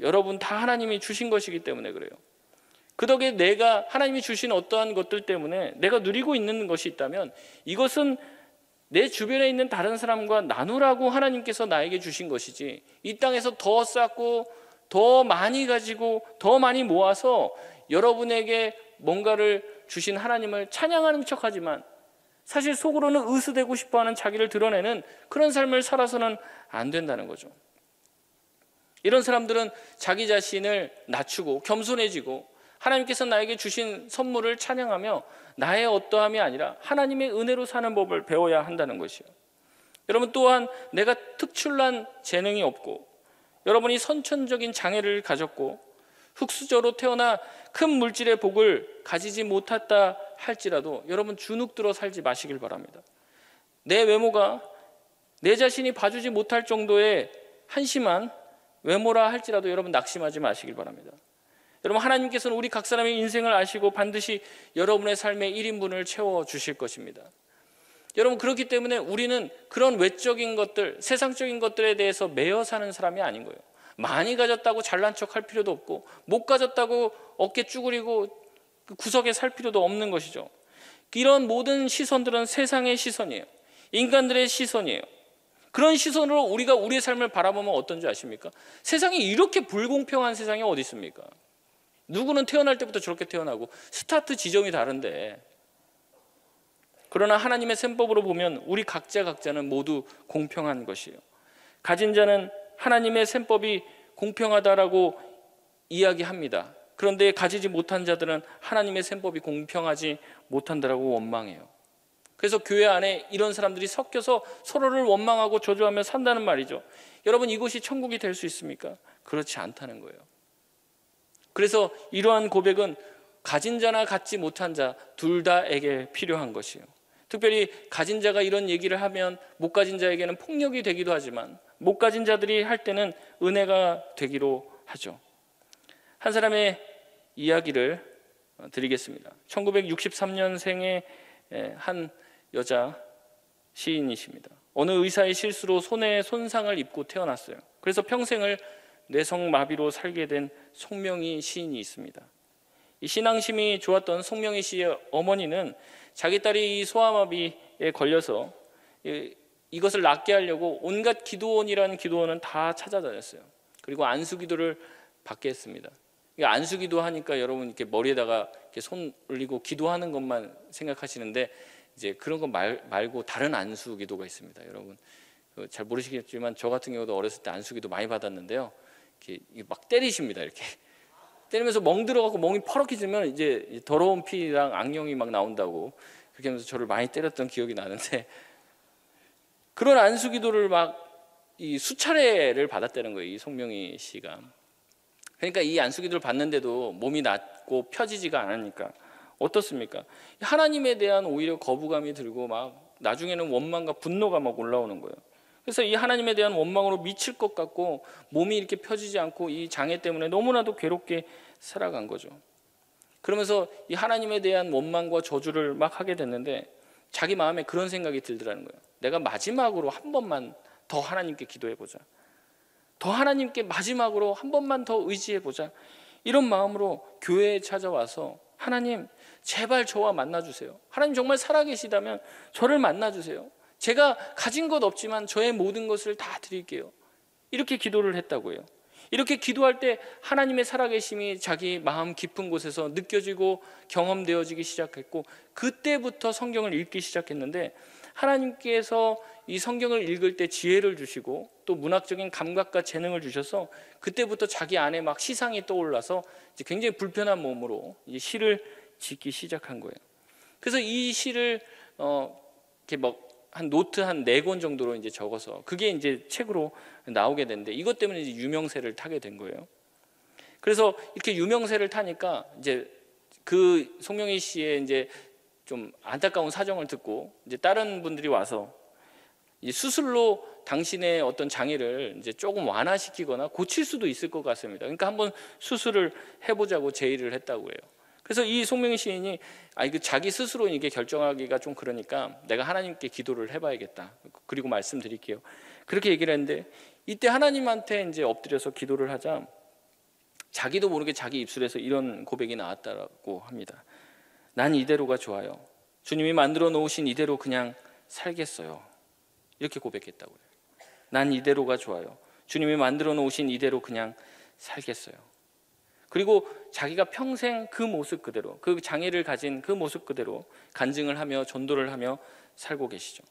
여러분 다 하나님이 주신 것이기 때문에 그래요. 그 덕에 내가 하나님이 주신 어떠한 것들 때문에 내가 누리고 있는 것이 있다면 이것은 내 주변에 있는 다른 사람과 나누라고 하나님께서 나에게 주신 것이지 이 땅에서 더 쌓고 더 많이 가지고 더 많이 모아서 여러분에게 뭔가를 주신 하나님을 찬양하는 척하지만 사실 속으로는 으스대고 싶어하는 자기를 드러내는 그런 삶을 살아서는 안 된다는 거죠. 이런 사람들은 자기 자신을 낮추고 겸손해지고 하나님께서 나에게 주신 선물을 찬양하며 나의 어떠함이 아니라 하나님의 은혜로 사는 법을 배워야 한다는 것이에요. 여러분 또한 내가 특출난 재능이 없고 여러분이 선천적인 장애를 가졌고 흙수저로 태어나 큰 물질의 복을 가지지 못했다 할지라도 여러분 주눅들어 살지 마시길 바랍니다. 내 외모가 내 자신이 봐주지 못할 정도의 한심한 외모라 할지라도 여러분 낙심하지 마시길 바랍니다. 여러분 하나님께서는 우리 각 사람의 인생을 아시고 반드시 여러분의 삶의 1인분을 채워주실 것입니다. 여러분 그렇기 때문에 우리는 그런 외적인 것들, 세상적인 것들에 대해서 매여 사는 사람이 아닌 거예요. 많이 가졌다고 잘난 척할 필요도 없고 못 가졌다고 어깨 쭈그리고 구석에 살 필요도 없는 것이죠. 이런 모든 시선들은 세상의 시선이에요. 인간들의 시선이에요. 그런 시선으로 우리가 우리의 삶을 바라보면 어떤 줄 아십니까? 세상이 이렇게 불공평한 세상이 어디 있습니까? 누구는 태어날 때부터 저렇게 태어나고 스타트 지점이 다른데 그러나 하나님의 셈법으로 보면 우리 각자는 모두 공평한 것이에요. 가진 자는 하나님의 셈법이 공평하다라고 이야기합니다. 그런데 가지지 못한 자들은 하나님의 셈법이 공평하지 못한다라고 원망해요. 그래서 교회 안에 이런 사람들이 섞여서 서로를 원망하고 저주하며 산다는 말이죠. 여러분 이곳이 천국이 될 수 있습니까? 그렇지 않다는 거예요. 그래서 이러한 고백은 가진 자나 갖지 못한 자 둘 다에게 필요한 것이에요. 특별히 가진 자가 이런 얘기를 하면 못 가진 자에게는 폭력이 되기도 하지만 못 가진 자들이 할 때는 은혜가 되기로 하죠. 한 사람의 이야기를 드리겠습니다. 1963년생의 한 여자 시인이십니다. 어느 의사의 실수로 손에 손상을 입고 태어났어요. 그래서 평생을 뇌성마비로 살게 된 송명희 시인이 있습니다. 이 신앙심이 좋았던 송명희 씨의 어머니는 자기 딸이 이 소아마비에 걸려서 이것을 낫게 하려고 온갖 기도원이라는 기도원은 다 찾아다녔어요. 그리고 안수기도를 받게 했습니다. 안수기도 하니까 여러분 이렇게 머리에다가 이렇게 손 올리고 기도하는 것만 생각하시는데 이제 그런 거 말고 다른 안수기도가 있습니다. 여러분 잘 모르시겠지만 저 같은 경우도 어렸을 때 안수기도 많이 받았는데요. 이렇게 막 때리십니다. 이렇게 때리면서 멍 들어가고 멍이 퍼럭해지면 이제 더러운 피랑 악령이 막 나온다고 그렇게 하면서 저를 많이 때렸던 기억이 나는데, 그런 안수기도를 막 이 수차례를 받았다는 거예요, 이 송명희 씨가. 그러니까 이 안수기도를 받는데도 몸이 낫고 펴지지가 않으니까 어떻습니까? 하나님에 대한 오히려 거부감이 들고 막 나중에는 원망과 분노가 막 올라오는 거예요. 그래서 이 하나님에 대한 원망으로 미칠 것 같고 몸이 이렇게 펴지지 않고 이 장애 때문에 너무나도 괴롭게 살아간 거죠. 그러면서 이 하나님에 대한 원망과 저주를 막 하게 됐는데 자기 마음에 그런 생각이 들더라는 거예요. 내가 마지막으로 한 번만 더 하나님께 기도해보자. 더 하나님께 마지막으로 한 번만 더 의지해보자. 이런 마음으로 교회에 찾아와서 하나님 제발 저와 만나주세요. 하나님 정말 살아계시다면 저를 만나주세요. 제가 가진 것 없지만 저의 모든 것을 다 드릴게요. 이렇게 기도를 했다고 해요. 이렇게 기도할 때 하나님의 살아계심이 자기 마음 깊은 곳에서 느껴지고 경험되어지기 시작했고, 그때부터 성경을 읽기 시작했는데, 하나님께서 이 성경을 읽을 때 지혜를 주시고 또 문학적인 감각과 재능을 주셔서 그때부터 자기 안에 막 시상이 떠올라서 이제 굉장히 불편한 몸으로 이제 시를 짓기 시작한 거예요. 그래서 이 시를 이렇게 막 한 노트 한 4권 정도로 이제 적어서 그게 이제 책으로 나오게 됐는데, 이것 때문에 이제 유명세를 타게 된 거예요. 그래서 이렇게 유명세를 타니까 이제 그 송명희 씨의 이제 좀 안타까운 사정을 듣고 이제 다른 분들이 와서 이 수술로 당신의 어떤 장애를 이제 조금 완화시키거나 고칠 수도 있을 것 같습니다. 그러니까 한번 수술을 해보자고 제의를 했다고 해요. 그래서 이 송명희 시인이 그 자기 스스로 이게 결정하기가 좀 그러니까 내가 하나님께 기도를 해봐야겠다. 그리고 말씀드릴게요. 그렇게 얘기를 했는데, 이때 하나님한테 이제 엎드려서 기도를 하자 자기도 모르게 자기 입술에서 이런 고백이 나왔다고 합니다. 난 이대로가 좋아요. 주님이 만들어 놓으신 이대로 그냥 살겠어요. 이렇게 고백했다고요. 난 이대로가 좋아요. 주님이 만들어 놓으신 이대로 그냥 살겠어요. 그리고 자기가 평생 그 모습 그대로, 그 장애를 가진 그 모습 그대로 간증을 하며 전도를 하며 살고 계시죠.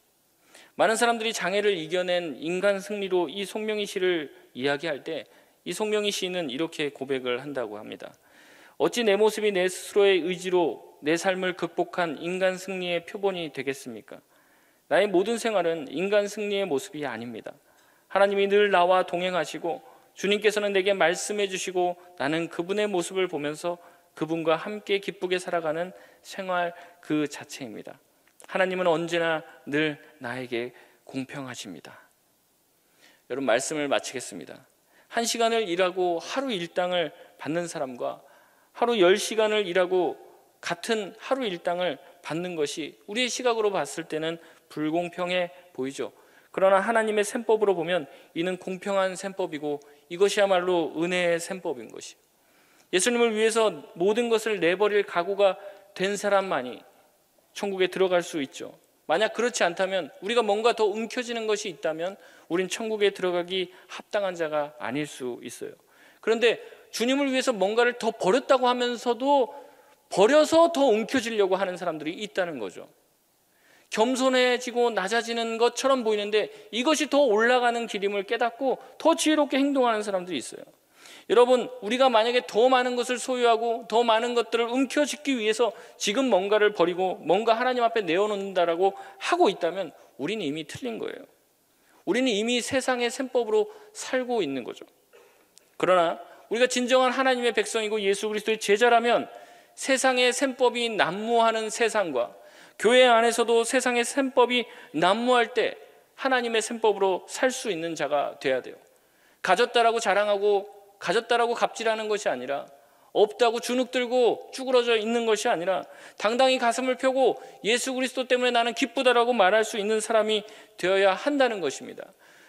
많은 사람들이 장애를 이겨낸 인간 승리로 이 송명희 씨를 이야기할 때 이 송명희 씨는 이렇게 고백을 한다고 합니다. 어찌 내 모습이 내 스스로의 의지로 내 삶을 극복한 인간 승리의 표본이 되겠습니까? 나의 모든 생활은 인간 승리의 모습이 아닙니다. 하나님이 늘 나와 동행하시고 주님께서는 내게 말씀해 주시고 나는 그분의 모습을 보면서 그분과 함께 기쁘게 살아가는 생활 그 자체입니다. 하나님은 언제나 늘 나에게 공평하십니다. 여러분, 말씀을 마치겠습니다. 1시간을 일하고 하루 일당을 받는 사람과 하루 10시간을 일하고 같은 하루 일당을 받는 것이 우리의 시각으로 봤을 때는 불공평해 보이죠. 그러나 하나님의 셈법으로 보면 이는 공평한 셈법이고 이것이야말로 은혜의 셈법인 것이에요. 예수님을 위해서 모든 것을 내버릴 각오가 된 사람만이 천국에 들어갈 수 있죠. 만약 그렇지 않다면, 우리가 뭔가 더 움켜쥐는 것이 있다면 우린 천국에 들어가기 합당한 자가 아닐 수 있어요. 그런데 주님을 위해서 뭔가를 더 버렸다고 하면서도 버려서 더 움켜쥐려고 하는 사람들이 있다는 거죠. 겸손해지고 낮아지는 것처럼 보이는데 이것이 더 올라가는 길임을 깨닫고 더 지혜롭게 행동하는 사람들이 있어요. 여러분, 우리가 만약에 더 많은 것을 소유하고 더 많은 것들을 움켜쥐기 위해서 지금 뭔가를 버리고 뭔가 하나님 앞에 내어놓는다라고 하고 있다면 우리는 이미 틀린 거예요. 우리는 이미 세상의 셈법으로 살고 있는 거죠. 그러나 우리가 진정한 하나님의 백성이고 예수 그리스도의 제자라면 세상의 셈법이 난무하는 세상과 교회 안에서도 세상의 셈법이 난무할 때 하나님의 셈법으로 살 수 있는 자가 돼야 돼요. 가졌다라고 자랑하고 가졌다라고 갑질하는 것이 아니라, 없다고 주눅 들고 쭈그러져 있는 것이 아니라 당당히 가슴을 펴고 예수 그리스도 때문에 나는 기쁘다라고 말할 수 있는 사람이 되어야 한다는 것입니다.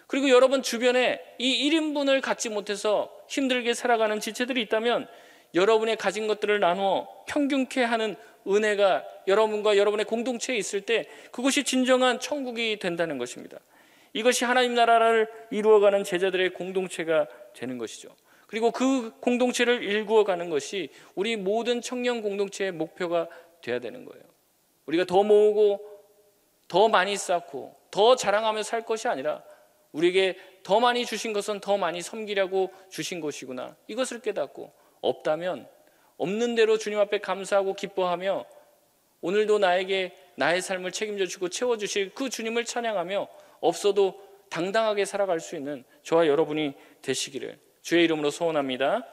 그리고 여러분 주변에 이 1인분을 갖지 못해서 힘들게 살아가는 지체들이 있다면 여러분의 가진 것들을 나누어 평균케 하는 은혜가 여러분과 여러분의 공동체에 있을 때 그것이 진정한 천국이 된다는 것입니다. 이것이 하나님 나라를 이루어가는 제자들의 공동체가 되는 것이죠. 그리고 그 공동체를 일구어가는 것이 우리 모든 청년 공동체의 목표가 돼야 되는 거예요. 우리가 더 모으고 더 많이 쌓고 더 자랑하며 살 것이 아니라 우리에게 더 많이 주신 것은 더 많이 섬기려고 주신 것이구나, 이것을 깨닫고 없다면 없는 대로 주님 앞에 감사하고 기뻐하며 오늘도 나에게 나의 삶을 책임져 주고 채워주실 그 주님을 찬양하며 없어도 당당하게 살아갈 수 있는 저와 여러분이 되시기를 주의 이름으로 소원합니다.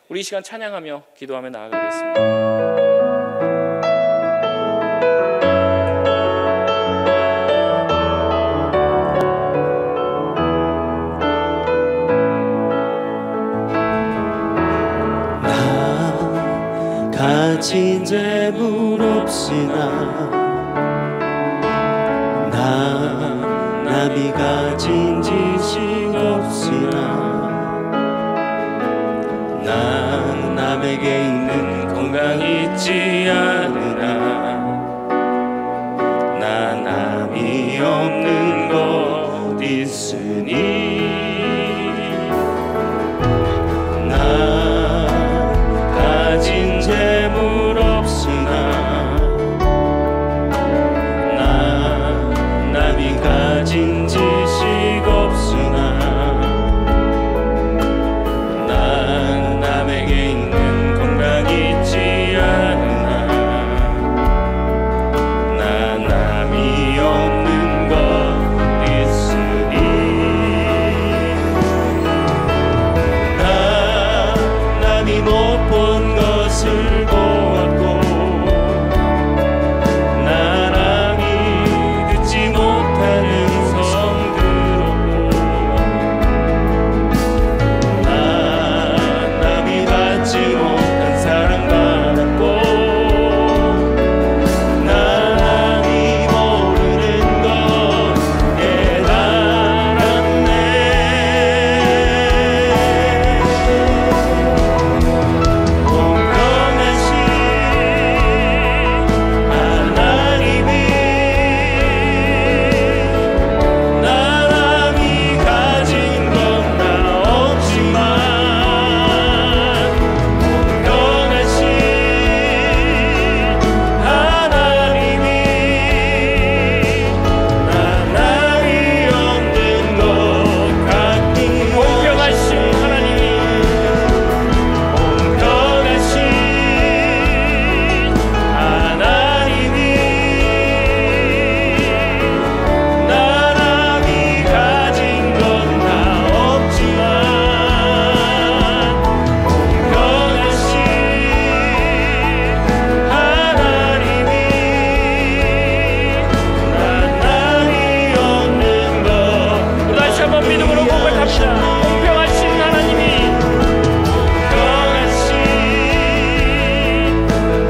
우리 이 시간 찬양하며 기도하며 나아가겠습니다. 가진 재물 없으나 남이 가진 지식 없으나 난 남에게 있는 건강 잊지 않으나 나 남이 없는 것 있으니 나 가진 재물 없으나 남이 가진 지식 없으나 난 남에게 있는 건강 잊지 않으나 나 남이 없는 것 있으니 나 남이 못 본 것을 보았고 나 남이 듣지 못하는 성 들었고 나 남이 받지 못한 사랑 받았고 나 남이 모르는 것 깨달았네. 공평하신 하나님이 나 남이 가진 건 나 없지만 공평하신 하나님이 나 남이 없는 것 같니. 공평하신 하나님이 공평하신 하나님이 나 남이 가진 건 다 없지만 공평하신 하나님이 나 남이 없는 것. 다시 한번 믿음으로 고백합시다. 공평하신 하나님이 공평하신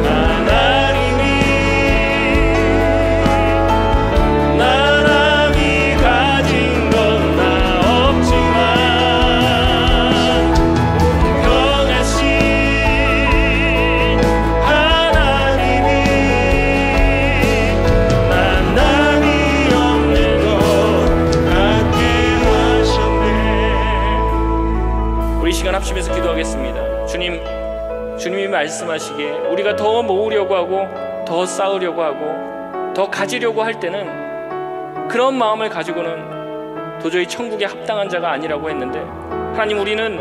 하나님이 나 남이 가진 건 다 없지만 공평하신 하나님이 나 남이 없는 것 같게 하셨네. 우리 이 시간 합심해서 기도하겠습니다. 주님이 말씀하시기에 우리가 더 모으려고 하고 더 쌓으려고 하고 더 가지려고 할 때는 그런 마음을 가지고는 도저히 천국에 합당한 자가 아니라고 했는데, 하나님, 우리는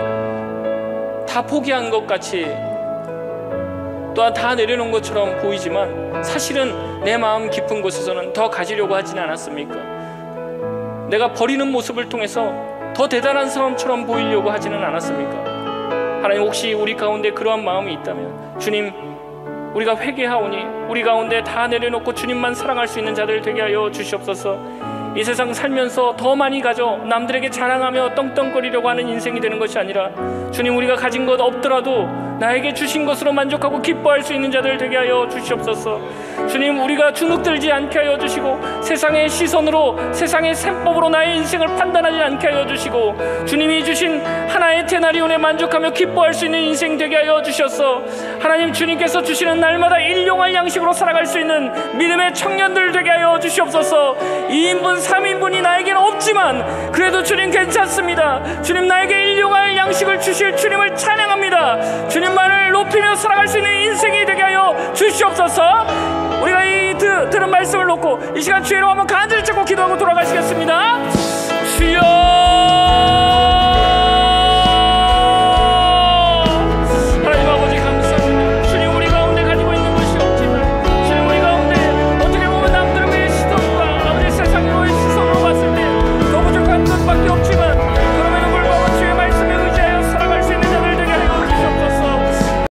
다 포기한 것 같이 또한 다 내려놓은 것처럼 보이지만 사실은 내 마음 깊은 곳에서는 더 가지려고 하지는 않았습니까? 내가 버리는 모습을 통해서 더 대단한 사람처럼 보이려고 하지는 않았습니까? 하나님, 혹시 우리 가운데 그러한 마음이 있다면 주님, 우리가 회개하오니 우리 가운데 다 내려놓고 주님만 사랑할 수 있는 자들 되게 하여 주시옵소서. 이 세상 살면서 더 많이 가져 남들에게 자랑하며 떵떵거리려고 하는 인생이 되는 것이 아니라 주님, 우리가 가진 것 없더라도 나에게 주신 것으로 만족하고 기뻐할 수 있는 자들 되게 하여 주시옵소서. 주님, 우리가 주눅들지 않게 하여 주시고 세상의 시선으로, 세상의 셈법으로 나의 인생을 판단하지 않게 하여 주시고 주님이 주신 하나의 데나리온에 만족하며 기뻐할 수 있는 인생 되게 하여 주셔서 하나님, 주님께서 주시는 날마다 일용할 양식으로 살아갈 수 있는 믿음의 청년들 되게 하여 주시옵소서. 2인분 3인분이 나에게는 없지만 그래도 주님 괜찮습니다. 주님, 나에게 일용할 양식을 주실 주님을 찬양합니다. 주님만을 높이며 살아갈 수 있는 인생이 되게 하여 주시옵소서. 우리가 이 들은 말씀을 놓고 이 시간 주의로 한번 간절히 찾고 기도하고 돌아가시겠습니다. 주여,